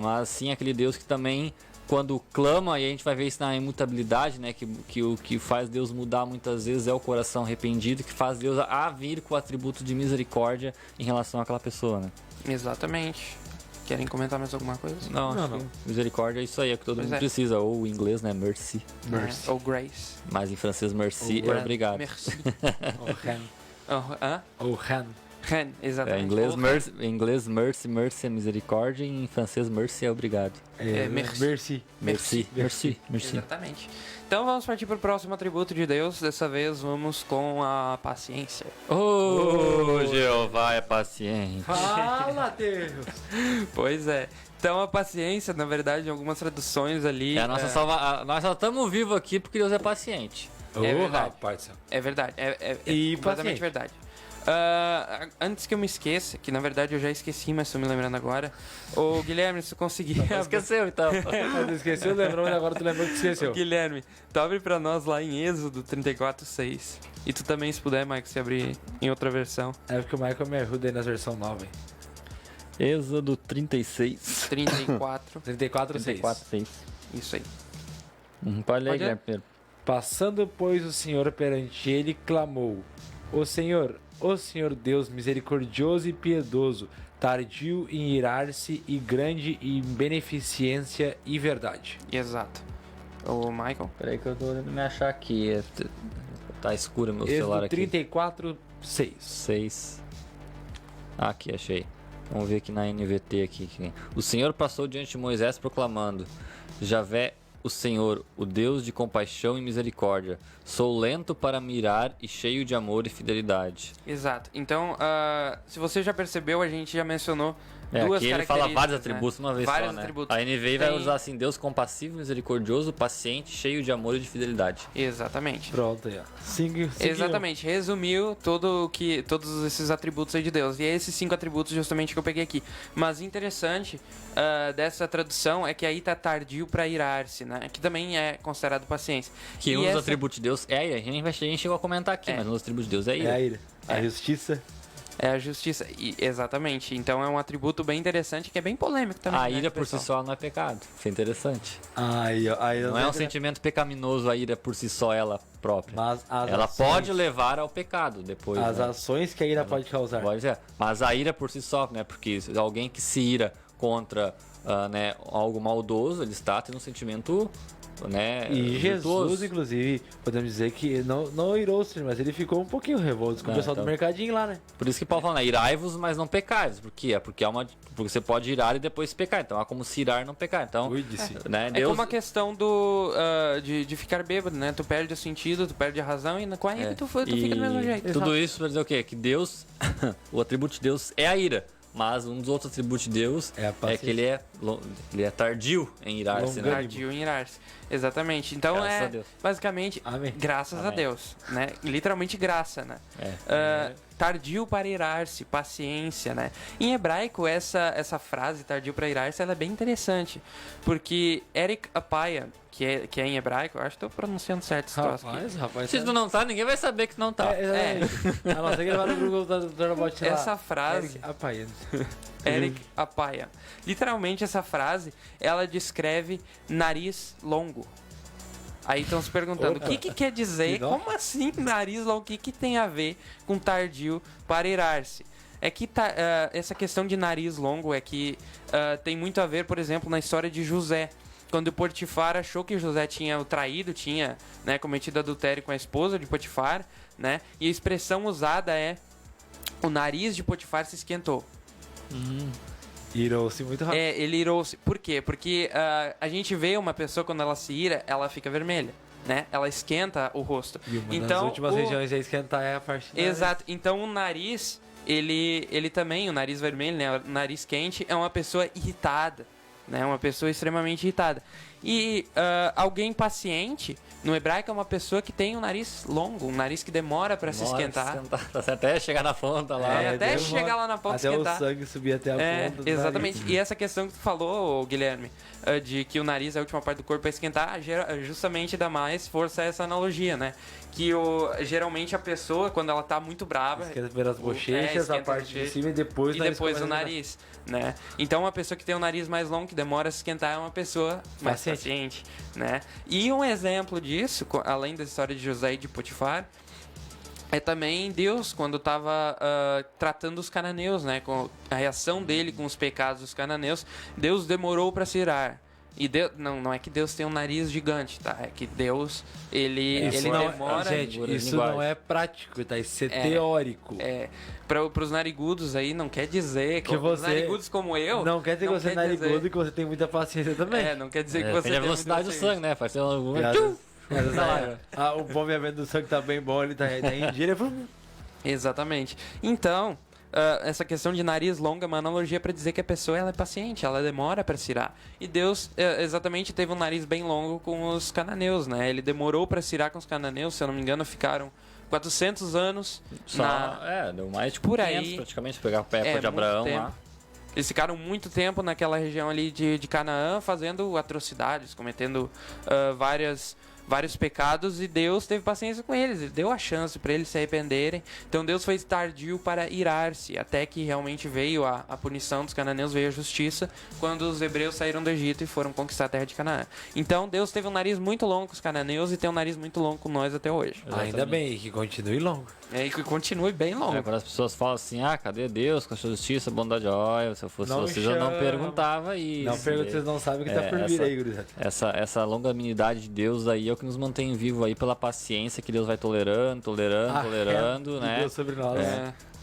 mas sim aquele Deus que também, quando clama, e a gente vai ver isso na imutabilidade, né? Que o que faz Deus mudar muitas vezes é o coração arrependido, que faz Deus a vir com o atributo de misericórdia em relação àquela pessoa, né? Exatamente. Querem comentar mais alguma coisa? Não. Misericórdia é isso aí, é o que todo mundo precisa. Ou em inglês, né? Mercy. Ou grace. Mas em francês, merci é obrigado. Merci. Ou ren. Ou Ou ren. ren, exatamente. Em inglês, mercy é misericórdia, e em francês, mercy é obrigado. Merci. Merci. Exatamente. Então vamos partir para o próximo atributo de Deus. Dessa vez vamos com a paciência. Jeová é paciente. Fala, Deus! Pois é. Então a paciência, na verdade, em algumas traduções ali... É a nossa nós só estamos vivos aqui porque Deus é paciente. verdade. Rapaz do céu. É verdade. E completamente paciente. verdade. Antes que eu me esqueça, que na verdade eu já esqueci, mas estou me lembrando agora. Ô Guilherme, se tu conseguir... Esqueceu, então. Mas esqueceu, lembrou, mas agora tu lembrou que esqueceu. Guilherme, tu abre pra nós lá em Êxodo 34:6. E tu também, se puder, Mike, se abrir em outra versão. É porque o Michael me ajuda aí nas versões novas, hein? Êxodo 36. 34. 34:6. Isso aí. Pode ler, Pode ler? Guilherme, primeiro. Passando, pois, o Senhor perante ele, clamou: O Senhor Deus misericordioso e piedoso, tardio em irar-se e grande em beneficência e verdade. Exato. O Michael? Peraí que eu tô olhando me achar aqui. Tá escuro meu celular Êxodo aqui. 34, 6. 6. Aqui, achei. Vamos ver aqui na NVT aqui. O Senhor passou diante de Moisés proclamando: Javé, o Senhor, o Deus de compaixão e misericórdia. Sou lento para mirar e cheio de amor e fidelidade. Exato. Então, se você já percebeu, a gente já mencionou duas aqui ele características. fala vários atributos uma vez Vários só, né? atributos. A NVI vai Tem- usar assim: Deus compassivo, misericordioso, paciente, cheio de amor e de fidelidade. Exatamente. Pronto aí, ó. Exatamente, resumiu todos esses atributos aí de Deus. E é esses 5 atributos justamente que eu peguei aqui. Mas interessante dessa tradução é que aí tá tardio para irar-se, né? Que também é considerado paciência. Que E um dos essa- atributos de Deus é a ira. A gente chegou a comentar aqui, mas um dos atributos de Deus é a É ira. a ira. A justiça. É a justiça. Exatamente. Então é um atributo bem interessante que é bem polêmico também. A né, ira por si pessoal? só não é pecado. Isso é interessante. Aí, ó. Aí, Não é um sentimento pecaminoso a ira por si só ela própria. Mas as Ela ações, pode levar ao pecado depois. As né? ações que a ira pode causar. Pode ser. Mas a ira por si só, né? Porque alguém que se ira contra né, algo maldoso, ele está tendo um sentimento, né? E Jesus, virtuoso. inclusive, podemos dizer que não irou-se, mas ele ficou um pouquinho revolto com o Não, pessoal do então- mercadinho lá, né? Por isso que Paulo fala, né? Irai-vos, mas não pecais. Por quê? Porque você pode irar e depois pecar. Então há como se irar e não pecar. Então, Cuide-se. né? É Deus como a questão de ficar bêbado, né? Tu perde o sentido, tu perde a razão e com a ira tu fica do mesmo jeito. Tudo isso para dizer o quê? Que Deus, o atributo de Deus é a ira. Mas um dos outros atributos de Deus É a paciência. que ele é tardio em irar-se, né? Tardio em irar-se. Exatamente. Então Graças a é Deus. basicamente Amém. graças a Amém. Deus, né? Literalmente graça, né? Tardio para irar-se, paciência, né? Em hebraico essa frase tardio para irar-se, ela é bem interessante, porque Eric Apaya, que é em hebraico, eu acho que estou pronunciando certo esse troço aqui. Rapaz. Se tu não tá, ninguém vai saber que não tá. A não ser que ele vá no Google do robot lá. Essa frase Eric Apaya. Literalmente essa frase, ela descreve nariz longo. Aí estão se perguntando, Opa. o que quer dizer? Que nó. Como assim nariz longo? O que tem a ver com tardio para irar-se? É que essa questão de nariz longo é que tem muito a ver, por exemplo, na história de José. Quando Potifar achou que José tinha o traído, tinha, né, cometido adultério com a esposa de Potifar, né? E a expressão usada é: o nariz de Potifar se esquentou. Irou-se muito rápido. Ele irou-se. Por quê? Porque a gente vê uma pessoa quando ela se ira, ela fica vermelha, né? Ela esquenta o rosto. E uma das Então, últimas regiões a esquentar é a parte da- Exato. Então o nariz, ele também, o nariz vermelho, né? O nariz quente é uma pessoa irritada, né? Uma pessoa extremamente irritada. E alguém paciente, no hebraico, é uma pessoa que tem um nariz longo, um nariz que demora para se esquentar. Até chegar na ponta lá. Até demora. chegar lá na ponta Até esquentar. o sangue subir até a ponta do Exatamente. nariz. E essa questão que tu falou, Guilherme, de que o nariz é a última parte do corpo para esquentar, justamente dá mais força a essa analogia, né? Que geralmente a pessoa, quando ela tá muito brava... Esquenta primeiro as bochechas, esquenta a parte as de bochechas cima e depois e o nariz depois o começa a nariz, né? Então uma pessoa que tem o nariz mais longo, que demora a se esquentar, é uma pessoa mais Paciente. paciente, né? E um exemplo disso, além da história de José e de Potifar, é também Deus, quando estava tratando os cananeus, né? Com a reação dele com os pecados dos cananeus, Deus demorou para se irar. E Deus, não é que Deus tem um nariz gigante, tá? É que Deus, ele não demora... Gente, figura de isso linguagem. não é prático, tá? Isso é teórico. Para os narigudos aí, não quer dizer Que os você- narigudos como eu... Não quer dizer que você é quer dizer- narigudo e que você tem muita paciência também. não quer dizer que É, você depende da tem velocidade do muita sangue, né? Faz ser alguma... O bom é vendo o sangue tá bem bom, ele tá em dia, ele... Exatamente. Então, essa questão de nariz longo é uma analogia para dizer que a pessoa ela é paciente, ela demora para se irar. E Deus exatamente teve um nariz bem longo com os cananeus, né? Ele demorou para se irar com os cananeus, se eu não me engano, ficaram 400 anos deu mais de Por 500 aí. praticamente, pegar a época de muito Abraão tempo. lá. Eles ficaram muito tempo naquela região ali de Canaã, fazendo atrocidades, cometendo vários pecados, e Deus teve paciência com eles, ele deu a chance para eles se arrependerem. Então Deus foi tardio para irar-se, até que realmente veio a punição dos cananeus, veio a justiça, quando os hebreus saíram do Egito e foram conquistar a terra de Canaã. Então Deus teve um nariz muito longo com os cananeus e tem um nariz muito longo com nós até hoje. Ainda bem, que continue longo. É, e que continue bem longo. Quando as pessoas falam assim, cadê Deus com a sua justiça, bondade, olha, se eu fosse Não vocês, eu não chama. perguntava isso. Não pergunta, vocês não sabem o que tá por vir aí, gurizada. Essa longanimidade de Deus aí é o que nos mantém vivo aí pela paciência que Deus vai tolerando, né? Deus sobre nós.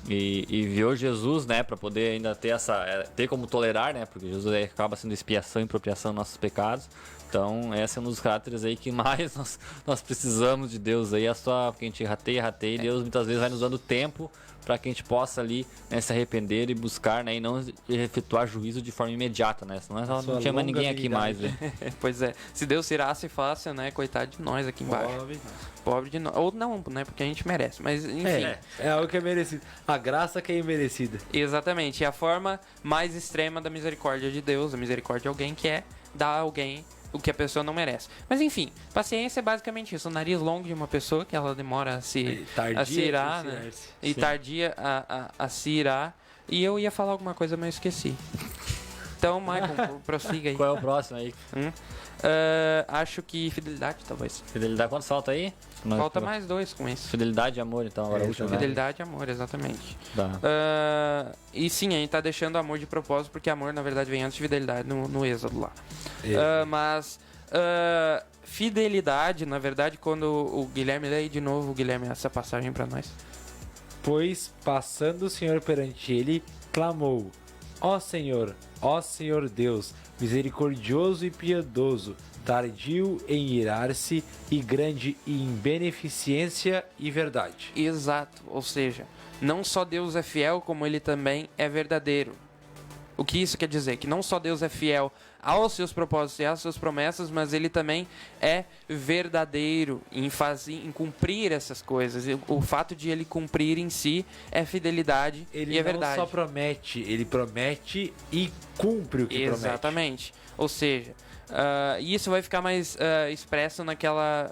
E enviou Jesus, né, para poder ainda ter como tolerar, né, porque Jesus aí acaba sendo expiação e propriação dos nossos pecados. Então, esse é um dos caráteres aí que mais nós precisamos de Deus aí, porque a gente rateia, e Deus muitas vezes vai nos dando tempo para que a gente possa ali, né, se arrepender e buscar, né, e não efetuar juízo de forma imediata, né, senão não tinha mais ninguém aqui mais, né. Pois é, se Deus irasse fácil, né, coitado de nós aqui embaixo. Pobre de nós. Ou não, né, porque a gente merece, mas enfim. É algo que é merecido. A graça que é imerecida. Exatamente, é a forma mais extrema da misericórdia de Deus. A misericórdia de alguém que é dar a alguém o que a pessoa não merece. Mas enfim, paciência é basicamente isso. O nariz longo de uma pessoa que ela demora a se irar, né? E tardia a se irar. E eu ia falar alguma coisa, mas eu esqueci. Então, Michael, prossiga aí. Qual é o próximo aí? Acho que fidelidade, talvez. Fidelidade, quanto falta aí? Falta mais 2 com isso. Fidelidade e amor, então, agora o último. Fidelidade e amor, exatamente. Tá. E sim, a gente tá deixando amor de propósito, porque amor, na verdade, vem antes de fidelidade no Êxodo lá. Mas fidelidade, na verdade, quando o Guilherme lê aí de novo, Guilherme, essa passagem pra nós. Pois, passando o Senhor perante ele, clamou: ó Senhor Deus, misericordioso e piedoso, tardio em irar-se e grande em beneficência e verdade. Exato, ou seja, não só Deus é fiel, como ele também é verdadeiro. O que isso quer dizer? Que não só Deus é fiel aos seus propósitos e às suas promessas, mas ele também é verdadeiro em cumprir essas coisas. O fato de ele cumprir em si é fidelidade e é verdade. Ele não só promete, ele promete e cumpre o que promete. Exatamente. Ou seja, isso vai ficar mais expresso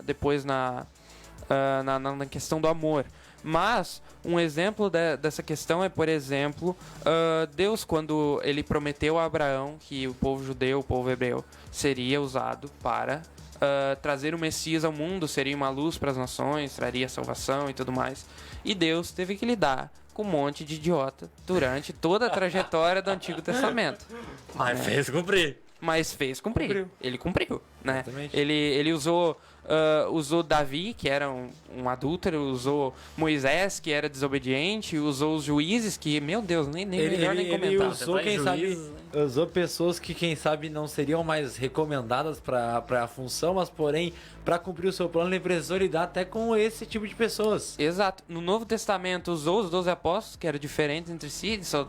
depois na questão do amor. Mas um exemplo dessa questão é, por exemplo, Deus, quando ele prometeu a Abraão que o povo judeu, o povo hebreu, seria usado para trazer o Messias ao mundo, seria uma luz para as nações, traria salvação e tudo mais. E Deus teve que lidar com um monte de idiota durante toda a trajetória do Antigo Testamento. Mas fez cumprir. Mas fez cumprir. Ele cumpriu, né? Exatamente. Ele usou Davi, que era um adúltero, usou Moisés, que era desobediente, usou os juízes, que, meu Deus, nem melhor nem comentar. Ele usou pessoas que, quem sabe, não seriam mais recomendadas para a função, mas, porém, para cumprir o seu plano, ele precisou lidar até com esse tipo de pessoas. Exato. No Novo Testamento, usou os 12 apóstolos, que eram diferentes entre si, só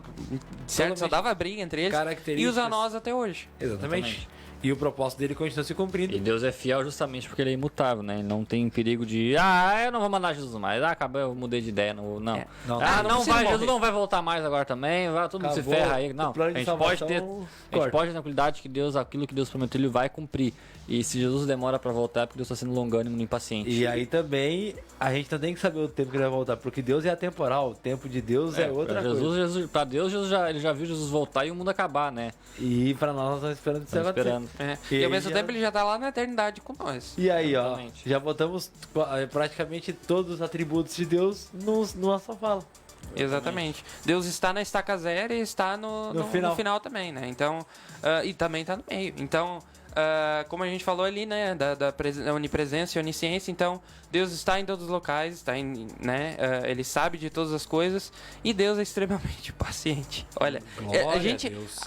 dava briga entre eles, e usa nós até hoje. Exatamente. E o propósito dele continua se cumprindo. E Deus é fiel justamente porque ele é imutável, né? Ele não tem perigo de, eu não vou mandar Jesus mais. Acabou, eu mudei de ideia. Não. Jesus não vai voltar mais agora também. Todo mundo se ferra aí. Não, a gente pode ter tranquilidade que Deus, aquilo que Deus prometeu, ele vai cumprir. E se Jesus demora pra voltar, é porque Deus está sendo longânimo e impaciente. E aí também, a gente não tem que saber o tempo que ele vai voltar, porque Deus é atemporal. O tempo de Deus é outra coisa. Pra Deus, ele já viu Jesus voltar e o mundo acabar, né? E pra nós estamos esperando isso acontecer. E ao mesmo tempo ele já tá lá na eternidade com nós. E aí, exatamente. Já botamos praticamente todos os atributos de Deus numa só fala. Exatamente. Deus está na estaca zero e está no final também, né? Então, e também está no meio. Então, como a gente falou ali, né, da onipresença e onisciência, então Deus está em todos os locais, ele sabe de todas as coisas e Deus é extremamente paciente. Olha,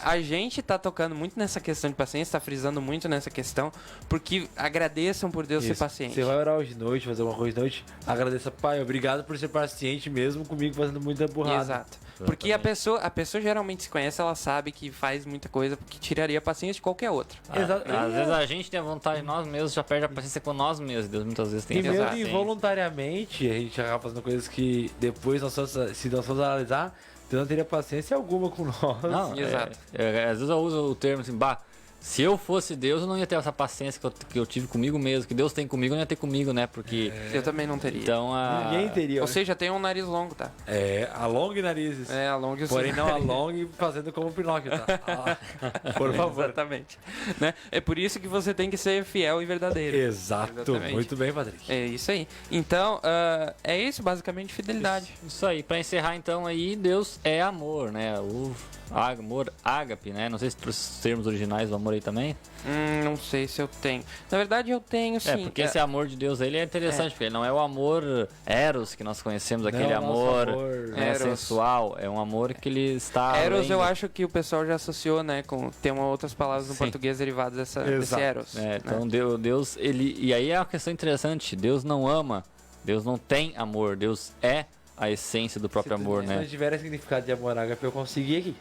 a gente tá tocando muito nessa questão de paciência, tá frisando muito nessa questão, porque agradeçam por Deus ser paciente. Você vai orar hoje de noite, fazer uma coisa de noite, agradeça, Pai, obrigado por ser paciente mesmo comigo fazendo muita burrada. Exato. Porque a pessoa geralmente se conhece, ela sabe que faz muita coisa que tiraria a paciência de qualquer outra. Às vezes a gente tem a vontade, nós mesmos já perde a paciência com nós mesmos. Deus muitas vezes tem a paciência. E involuntariamente, a gente acaba fazendo coisas que depois, se nós formos analisar, Deus não teria paciência alguma com nós. Não, exato. Às vezes eu uso o termo assim, Se eu fosse Deus, eu não ia ter essa paciência que eu tive comigo mesmo. Que Deus tem comigo, eu não ia ter comigo, né? Porque... Eu também não teria. Então, Ninguém teria. Ou seja, tem um nariz longo, tá? Alongue narizes. Alongue Porém, não alongue fazendo como o Pinóquio, tá? Por favor. Exatamente. Né? É por isso que você tem que ser fiel e verdadeiro. Exato. Exatamente. Muito bem, Patrick. É isso aí. Então, é isso, basicamente, fidelidade. Isso aí. Pra encerrar, então, aí, Deus é amor, né? O amor ágape, né? Não sei se os termos originais do amor aí também. Não sei se eu tenho. Na verdade, eu tenho sim. Porque esse amor de Deus, ele é interessante, porque ele não é o amor eros que nós conhecemos, aquele Não, nosso amor, amor Eros. Sensual. É um amor que ele está Eros, além eu do- acho que o pessoal já associou, né? Tem outras palavras no Sim. português derivadas desse Exato. Eros. Então né? Deus, ele... E aí é uma questão interessante. Deus não ama, Deus não tem amor, Deus é a essência do próprio amor, Se né? não tiver significado de amor ágape, eu consegui aqui.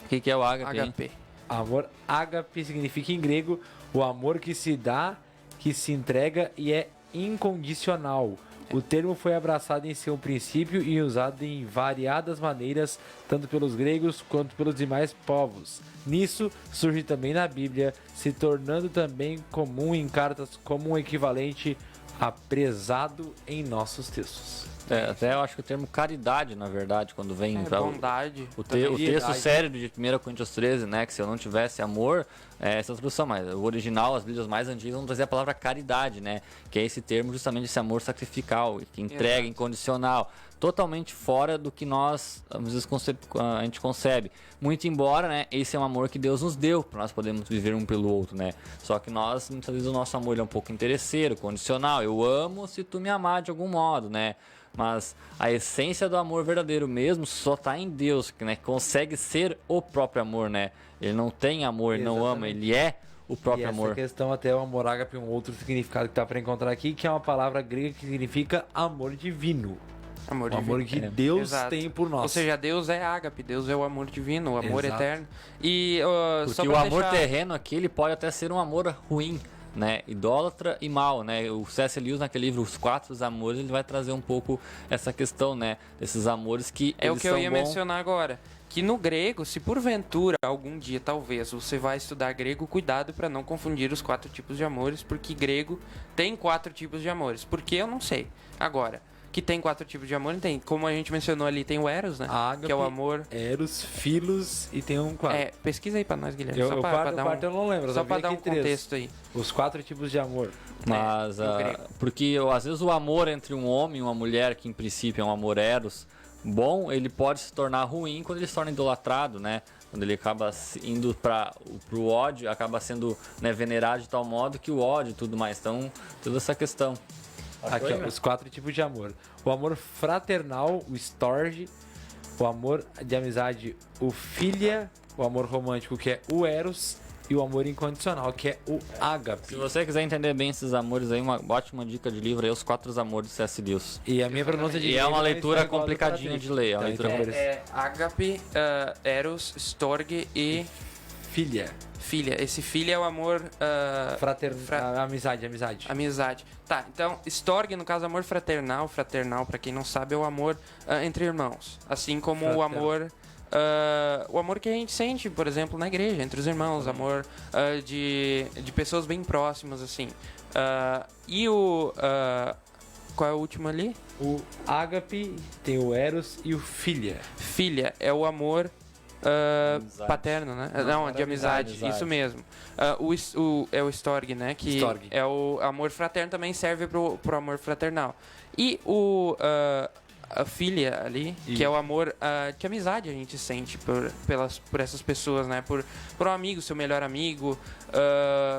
O que é o ágape, hein? HP. Amor ágape significa em grego o amor que se dá, que se entrega e é incondicional. O termo foi abraçado em seu princípio e usado em variadas maneiras, tanto pelos gregos quanto pelos demais povos. Nisso surge também na Bíblia, se tornando também comum em cartas como um equivalente a prezado em nossos textos. Até eu acho que o termo caridade, na verdade, quando vem pra- Bondade. o também. texto sério de 1 Coríntios 13, né? Que se eu não tivesse amor, essa tradução, mas o original, as Bíblias mais antigas vão trazer a palavra caridade, né? Que é esse termo justamente esse amor sacrificial, que entrega, Exato. incondicional. Totalmente fora do que nós, às vezes, a gente concebe. Muito embora, né? Esse é um amor que Deus nos deu, para nós podermos viver um pelo outro, né? Só que nós, muitas vezes, o nosso amor ele é um pouco interesseiro, condicional. Eu amo se tu me amar de algum modo, né? Mas a essência do amor verdadeiro mesmo só tá em Deus, que né, consegue ser o próprio amor, né? Ele não tem amor, ele não ama, ele é o próprio e essa amor. questão até o amor ágape, um outro significado que dá para encontrar aqui, que é uma palavra grega que significa amor divino. Amor O amor divino. que Deus Exato. tem por nós. Ou seja, Deus é ágape, Deus é o amor divino, o amor Exato. eterno. E só Porque o pra amor deixar... terreno aqui, ele pode até ser um amor ruim, né? Idólatra e mal, né? O C.S. Lewis, naquele livro Os Quatro Amores, ele vai trazer um pouco essa questão, né? Desses amores que É o eles que eu são ia bons. mencionar agora. Que no grego, se porventura, algum dia talvez, você vai estudar grego, cuidado para não confundir os 4 tipos de amores, porque grego tem 4 tipos de amores. Por que eu não sei. Agora, que tem 4 tipos de amor, tem. Como a gente mencionou ali, tem o Eros, né? Ágape, que é o amor... Eros, Filos e tem um quarto. pesquisa aí pra nós, Guilherme. Eu, só o pra quarto, dar o quarto eu não lembro, só só pra vi dar um aqui três. contexto aí. Os 4 tipos de amor. Mas, no grego. porque às vezes o amor entre um homem e uma mulher, que em princípio é um amor eros, bom, ele pode se tornar ruim quando ele se torna idolatrado, né? Quando ele acaba indo pro ódio, acaba sendo, né, venerado de tal modo que o ódio e tudo mais. Então, toda essa questão. Aqui, ó, os 4 tipos de amor. O amor fraternal, o storge. O amor de amizade, o filia. O amor romântico, que é o eros. E o amor incondicional, que é o ágape. Se você quiser entender bem esses amores aí, uma ótima dica de livro aí, Os Quatro Amores de C.S. Lewis. E a minha pronúncia de E é uma inglês leitura tá igual a do complicadinha Patrick. de ler. É uma Tá, leitura então, complicada. Ágape, Eros, Storge e Filia. filha. Esse filha é o amor... Amizade. Amizade. Tá, então, Storge, no caso, amor fraternal. Fraternal, pra quem não sabe, é o amor entre irmãos. Assim como o amor... o amor que a gente sente, por exemplo, na igreja, entre os irmãos. Amor de pessoas bem próximas, assim. E o... qual é o último ali? O ágape, tem o eros e o filia. Filha é o amor... Amizade. paterno, né? Não, de amizade, amizade. isso mesmo. É o Storge, né? Que Storge. é o amor fraterno, também serve pro amor fraternal. E a filha ali, que é o amor de amizade a gente sente por essas pessoas, né? Por um amigo, seu melhor amigo,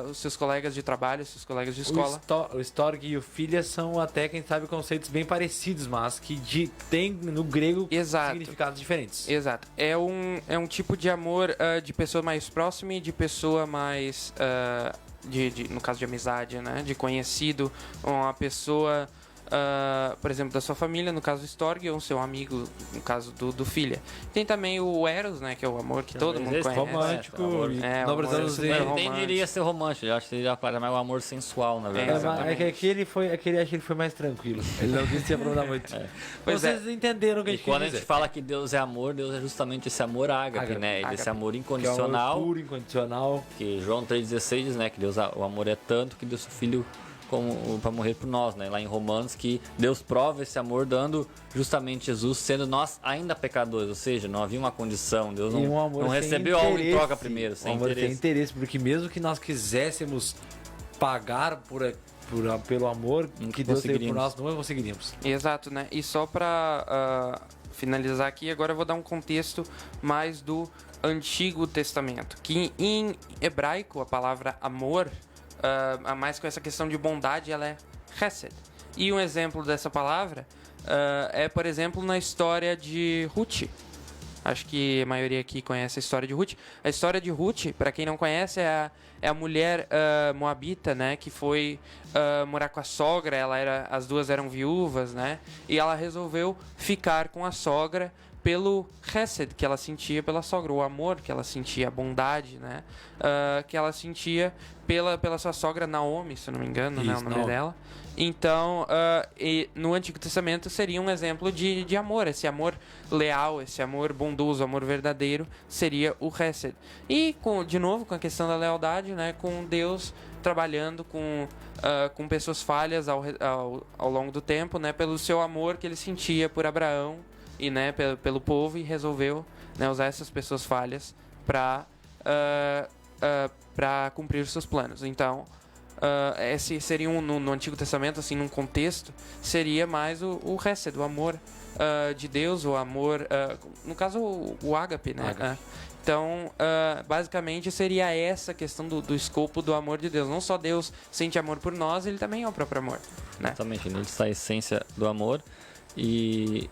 os seus colegas de trabalho, seus colegas de escola. O storge e o filia são até, quem sabe, conceitos bem parecidos, mas que tem no grego Exato. significados diferentes. Exato. É um tipo de amor de pessoa mais próxima e de pessoa mais... no caso de amizade, né? De conhecido. Uma pessoa por exemplo, da sua família, no caso Storg, ou seu amigo, no caso do filho. Tem também o Eros, né, que é o amor que todo mundo esse conhece. Romântico. É, não o amor precisamos super dizer. romântico. Nem diria ser romântico, eu acho que seria mais o amor sensual, na verdade. É que aqui ele foi, acho que ele foi mais tranquilo. Ele não quis se aprofundar muito. Pois Vocês entenderam o que a E gente quando quis a gente dizer. fala que Deus é amor, Deus é justamente esse amor ágape, né? Ágape. Esse amor Que é o incondicional, amor puro, incondicional. que João 3,16 diz, né? Que Deus, o amor é tanto que deu seu filho para morrer por nós, né? Lá em Romanos, que Deus prova esse amor dando justamente Jesus, sendo nós ainda pecadores, ou seja, não havia uma condição, Deus E um não amor sem recebeu algo em interesse. troca primeiro, sem Um amor interesse. sem interesse, porque mesmo que nós quiséssemos pagar pelo amor que Deus teve por conseguiríamos. nós, não conseguiríamos. Exato, né? E só para finalizar aqui, agora eu vou dar um contexto mais do Antigo Testamento, que em hebraico a palavra amor, a mais com essa questão de bondade, ela é chesed. E um exemplo dessa palavra é, por exemplo, na história de Ruth. Acho que a maioria aqui conhece a história de Ruth. A história de Ruth, para quem não conhece, é a mulher moabita, né, que foi morar com a sogra. As duas eram viúvas, né, e ela resolveu ficar com a sogra pelo chesed que ela sentia pela sogra, o amor que ela sentia, a bondade, né, que ela sentia pela sua sogra Naomi, se eu não me engano, né, o Isso, nome Naomi. dela. Então, e no Antigo Testamento seria um exemplo de amor, esse amor leal, esse amor bondoso, amor verdadeiro, seria o chesed. E, de novo, com a questão da lealdade, né, com Deus trabalhando com pessoas falhas ao longo do tempo, né, pelo seu amor que ele sentia por Abraão e, né, pelo povo, e resolveu, né, usar essas pessoas falhas para cumprir os seus planos. Então, esse seria no Antigo Testamento, assim, num contexto, seria mais o chesed, o amor de Deus, o amor, no caso o ágape, né? Ágape. Então, basicamente seria essa questão do escopo do amor de Deus. Não só Deus sente amor por nós, ele também é o próprio amor, né? Exatamente, nele está a essência do amor. E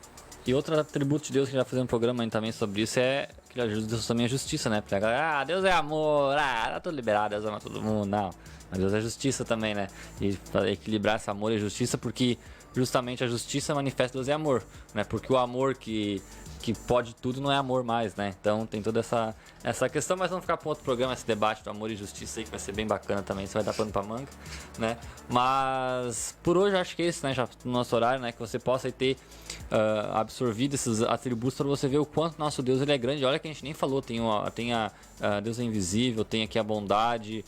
outro atributo de Deus que já fizemos um programa também sobre isso é que Deus também é justiça, né? Porque a galera, Deus é amor, tá tudo liberado, Deus ama todo mundo, não. Mas Deus é justiça também, né? E para equilibrar esse amor e justiça, porque justamente a justiça manifesta Deus é amor, né? Porque o amor que pode tudo não é amor mais, né? Então tem toda essa questão, mas vamos ficar para outro programa, esse debate do amor e justiça aí, que vai ser bem bacana também, isso vai dar pano pra manga, né? Mas por hoje acho que é isso, né? Já no nosso horário, né? Que você possa aí ter absorvido esses atributos para você ver o quanto nosso Deus ele é grande. Olha que a gente nem falou, tem a Deus é invisível, tem aqui a bondade,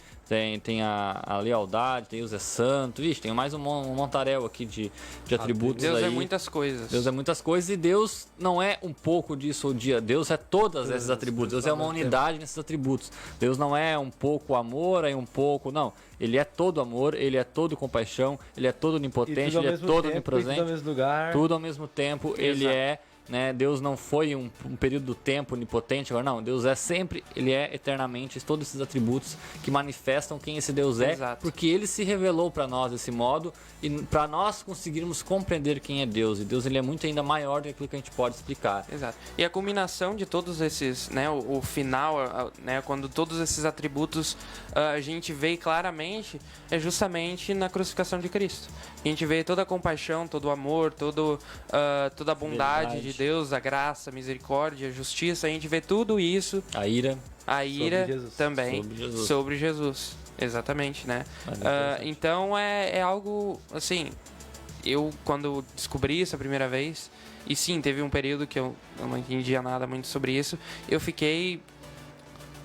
tem a lealdade, Deus é santo, vixe, tem mais um montaréu aqui de atributos Deus aí. é muitas coisas. Deus é muitas coisas e Deus não é um pouco disso ou dia. Deus é todas esses atributos. Deus é uma unidade nesses atributos. Deus não é um pouco amor, é um pouco... Não. Ele é todo amor, ele é todo compaixão, ele é todo onipotente, ele é todo onipresente. Tudo ao mesmo lugar. Tudo ao mesmo tempo. Ele é... Né? Deus não foi um período do tempo onipotente, agora não, Deus é sempre, ele é eternamente, todos esses atributos que manifestam quem esse Deus é, Exato. porque ele se revelou para nós desse modo e para nós conseguirmos compreender quem é Deus, e Deus ele é muito ainda maior do que aquilo que a gente pode explicar. Exato. E a combinação de todos esses, né, o final, né, quando todos esses atributos a gente vê claramente, é justamente na crucificação de Cristo. A gente vê toda a compaixão, todo o amor, toda a bondade Verdade. de Deus, a graça, a misericórdia, a justiça. A gente vê tudo isso, A ira, a ira Jesus. também, Sobre Jesus. Exatamente, né? Mas é interessante. Então é algo, assim, eu quando descobri isso a primeira vez, e sim, teve um período que eu não entendia nada muito sobre isso, eu fiquei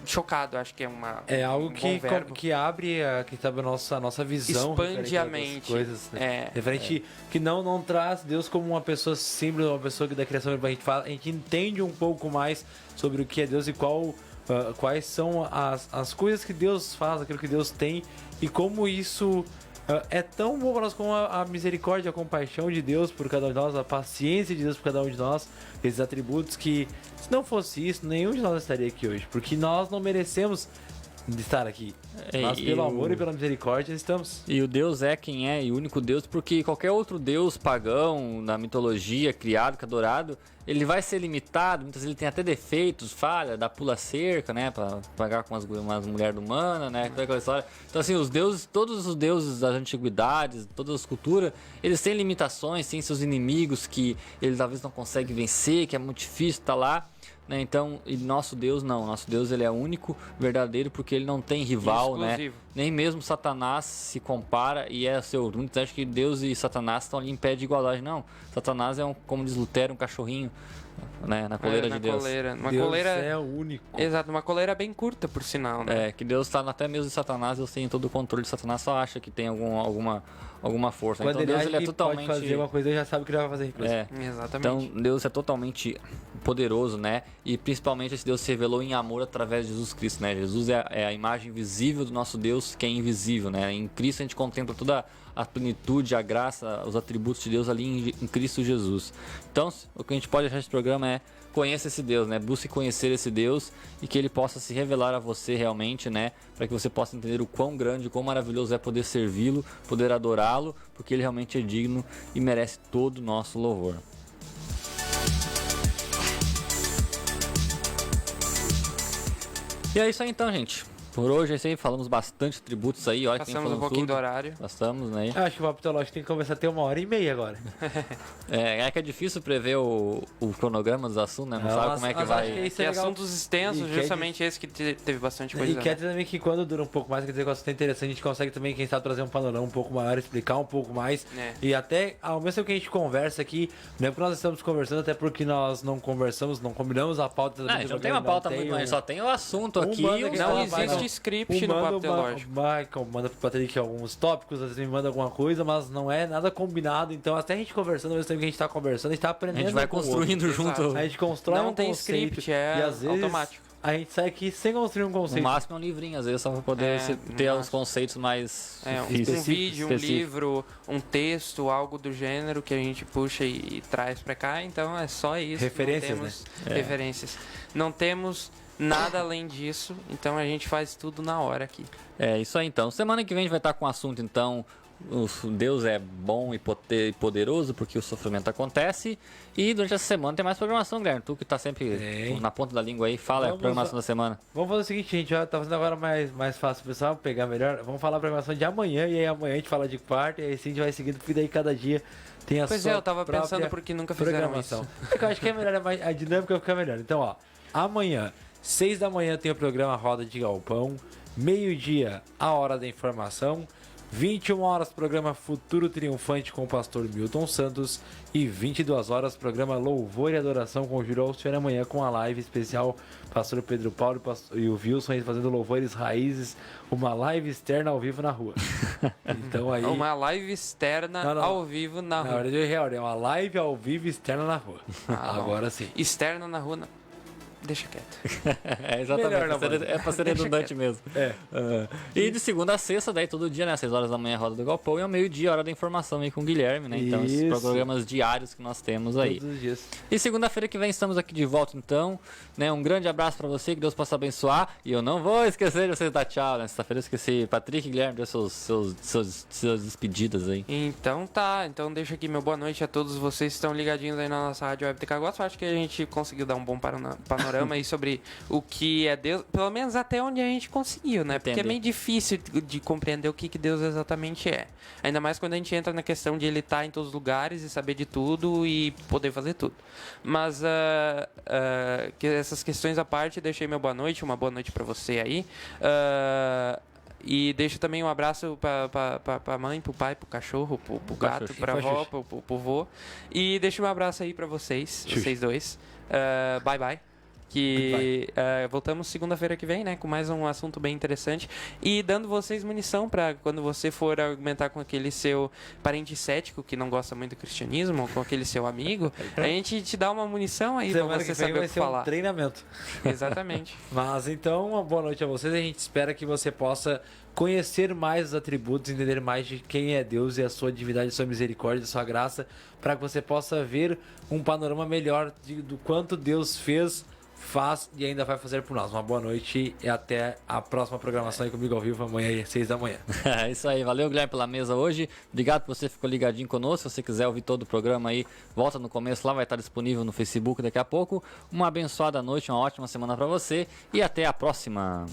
chocado, acho que é algo um bom verbo. que abre a nossa visão. Expande referente a às mente. coisas, né? É. Referente que não traz Deus como uma pessoa simples, uma pessoa que da criação a gente entende um pouco mais sobre o que é Deus e quais são as coisas que Deus faz, aquilo que Deus tem e como isso é tão bom para nós como a misericórdia, a compaixão de Deus por cada um de nós, a paciência de Deus por cada um de nós, esses atributos que, se não fosse isso, nenhum de nós estaria aqui hoje, porque nós não merecemos de estar aqui. Mas pelo amor e pela misericórdia estamos. E o Deus é quem é, e o único Deus, porque qualquer outro Deus pagão, na mitologia, criado, que adorado, ele vai ser limitado, muitas vezes ele tem até defeitos, falha, dá pula cerca, né, pra pagar com umas mulheres humanas, né, toda aquela história. Então assim, os deuses, todos os deuses das antiguidades, todas as culturas, eles têm limitações, têm seus inimigos que ele talvez não consegue vencer, que é muito difícil estar lá. Né? Então, e nosso Deus não, nosso Deus ele é único, verdadeiro, porque ele não tem rival, né? Exclusivo. Nem mesmo Satanás se compara e é seu. Muitos acham que Deus e Satanás estão ali em pé de igualdade. Não, Satanás é como diz Lutero, um cachorrinho, né? Na coleira de Deus. Uma Deus coleira. é o único. Exato, uma coleira bem curta, por sinal, né? Que Deus está até mesmo de Satanás, Deus tem todo o controle de Satanás, só acha que tem alguma força. Quando Então ele Deus acha ele é que totalmente. pode fazer uma coisa, ele já sabe o que ele vai fazer. Exatamente. Então Deus é totalmente poderoso, né? E principalmente esse Deus se revelou em amor através de Jesus Cristo, né? Jesus é a imagem visível do nosso Deus que é invisível, né? Em Cristo a gente contempla toda a plenitude, a graça, os atributos de Deus ali em Cristo Jesus. Então, o que a gente pode achar desse programa é conheça esse Deus, né? Busque conhecer esse Deus e que ele possa se revelar a você realmente, né? Para que você possa entender o quão grande, o quão maravilhoso é poder servi-lo, poder adorá-lo, porque ele realmente é digno e merece todo o nosso louvor. E é isso aí então, gente. Por hoje é isso aí, falamos bastante atributos aí, olha que Passamos um pouquinho do horário. Passamos, né? Acho que o Papo Teológico tem que começar a ter 1h30 agora. É que é difícil prever o cronograma dos assuntos, né? Não sabe como é que vai. Acho que isso Tem é legal. assuntos extensos, E justamente esse que teve bastante coisa. E quer dizer também que quando dura um pouco mais, quer dizer que o assunto é interessante, a gente consegue também, quem sabe, trazer um panorama um pouco maior, explicar um pouco mais. E até, ao mesmo tempo que a gente conversa aqui, não é porque nós estamos conversando, até porque nós não conversamos, não combinamos a pauta. A gente não tem uma pauta muito, a gente só tem o assunto aqui. Não existe script no Papo Teológico. Michael manda pro Patrick alguns tópicos, às vezes me manda alguma coisa, mas não é nada combinado. Então, até a gente conversando, ao mesmo tempo que a gente tá conversando, a gente tá aprendendo. A gente vai com o construindo outro. junto. A gente constrói Não um tem conceito, script, é e às vezes automático. a gente sai aqui sem construir um No conceito. máximo é um livrinho, às vezes só pra poder ter no os conceitos mais Um específicos. vídeo, um específicos. livro, um texto, algo do gênero que a gente puxa e traz pra cá. Então é só isso. Referências, não temos referências. Não temos nada além disso, então a gente faz tudo na hora aqui. É isso aí então. Semana que vem a gente vai estar com o assunto então. Deus é bom e poderoso porque o sofrimento acontece. E durante essa semana tem mais programação, Guilherme. Tu que tá sempre na ponta da língua aí, fala a programação da semana. Vamos fazer o seguinte, a gente já tá fazendo agora mais fácil pro pessoal pegar melhor. Vamos falar a programação de amanhã, e aí amanhã a gente fala de quarta, e aí sim a gente vai seguindo, porque daí cada dia tem a Pois sua é, eu tava pensando própria porque nunca fizeram programação. isso. Eu acho que é melhor, a dinâmica fica melhor. Então, ó, amanhã, 6 da manhã tem o programa Roda de Galpão, meio-dia, a Hora da Informação, 21 horas, programa Futuro Triunfante com o pastor Milton Santos, e 22 horas, programa Louvor e Adoração com o Júlio Alcione, amanhã com a live especial pastor Pedro Paulo e o Wilson aí fazendo louvores raízes, uma live externa ao vivo na rua. Então aí... Uma live externa Não. ao vivo na Na rua. verdade é real, é uma live ao vivo externa na rua. Agora sim. Externa na rua, não. Deixa quieto. É exatamente, Melhor, é pra ser redundante mesmo. E de segunda a sexta, daí todo dia, né? 6 horas da manhã, Roda do Galpão, e ao meio-dia, Hora da Informação aí com o Guilherme, né? Então, esses Isso. programas diários que nós temos aí. Todos os dias. E segunda-feira que vem estamos aqui de volta, então, né? Um grande abraço pra você, que Deus possa abençoar. E eu não vou esquecer de você dar tchau, né? Sexta-feira eu esqueci. Patrick e Guilherme, dê suas despedidas aí. Então tá, então deixa aqui meu boa noite a todos vocês que estão ligadinhos aí na nossa Rádio Web TK Gospel. Acho que a gente conseguiu dar um bom panorama aí sobre o que é Deus, pelo menos até onde a gente conseguiu, né? Porque é meio difícil de compreender o que Deus exatamente é. Ainda mais quando a gente entra na questão de ele estar em todos os lugares e saber de tudo e poder fazer tudo. Mas que essas questões à parte, deixei meu boa noite, uma boa noite pra você aí. E deixo também um abraço pra mãe, pro pai, pro cachorro, pro gato, pra avó, pro vô. E deixo um abraço aí pra vocês dois. Bye bye. Voltamos segunda-feira que vem, né? Com mais um assunto bem interessante. E dando vocês munição pra quando você for argumentar com aquele seu parente cético que não gosta muito do cristianismo, ou com aquele seu amigo, a gente te dá uma munição aí pra você saber o que falar. Um treinamento. Exatamente. Mas então, uma boa noite a vocês. A gente espera que você possa conhecer mais os atributos, entender mais de quem é Deus e a sua divindade, a sua misericórdia, a sua graça, para que você possa ver um panorama melhor do quanto Deus fez faz e ainda vai fazer por nós. Uma boa noite e até a próxima programação aí comigo ao vivo amanhã às 6 da manhã. É isso aí, valeu Guilherme pela mesa hoje. Obrigado por você ficou ligadinho conosco. Se você quiser ouvir todo o programa aí, volta no começo lá, vai estar disponível no Facebook daqui a pouco. Uma abençoada noite, uma ótima semana para você e até a próxima.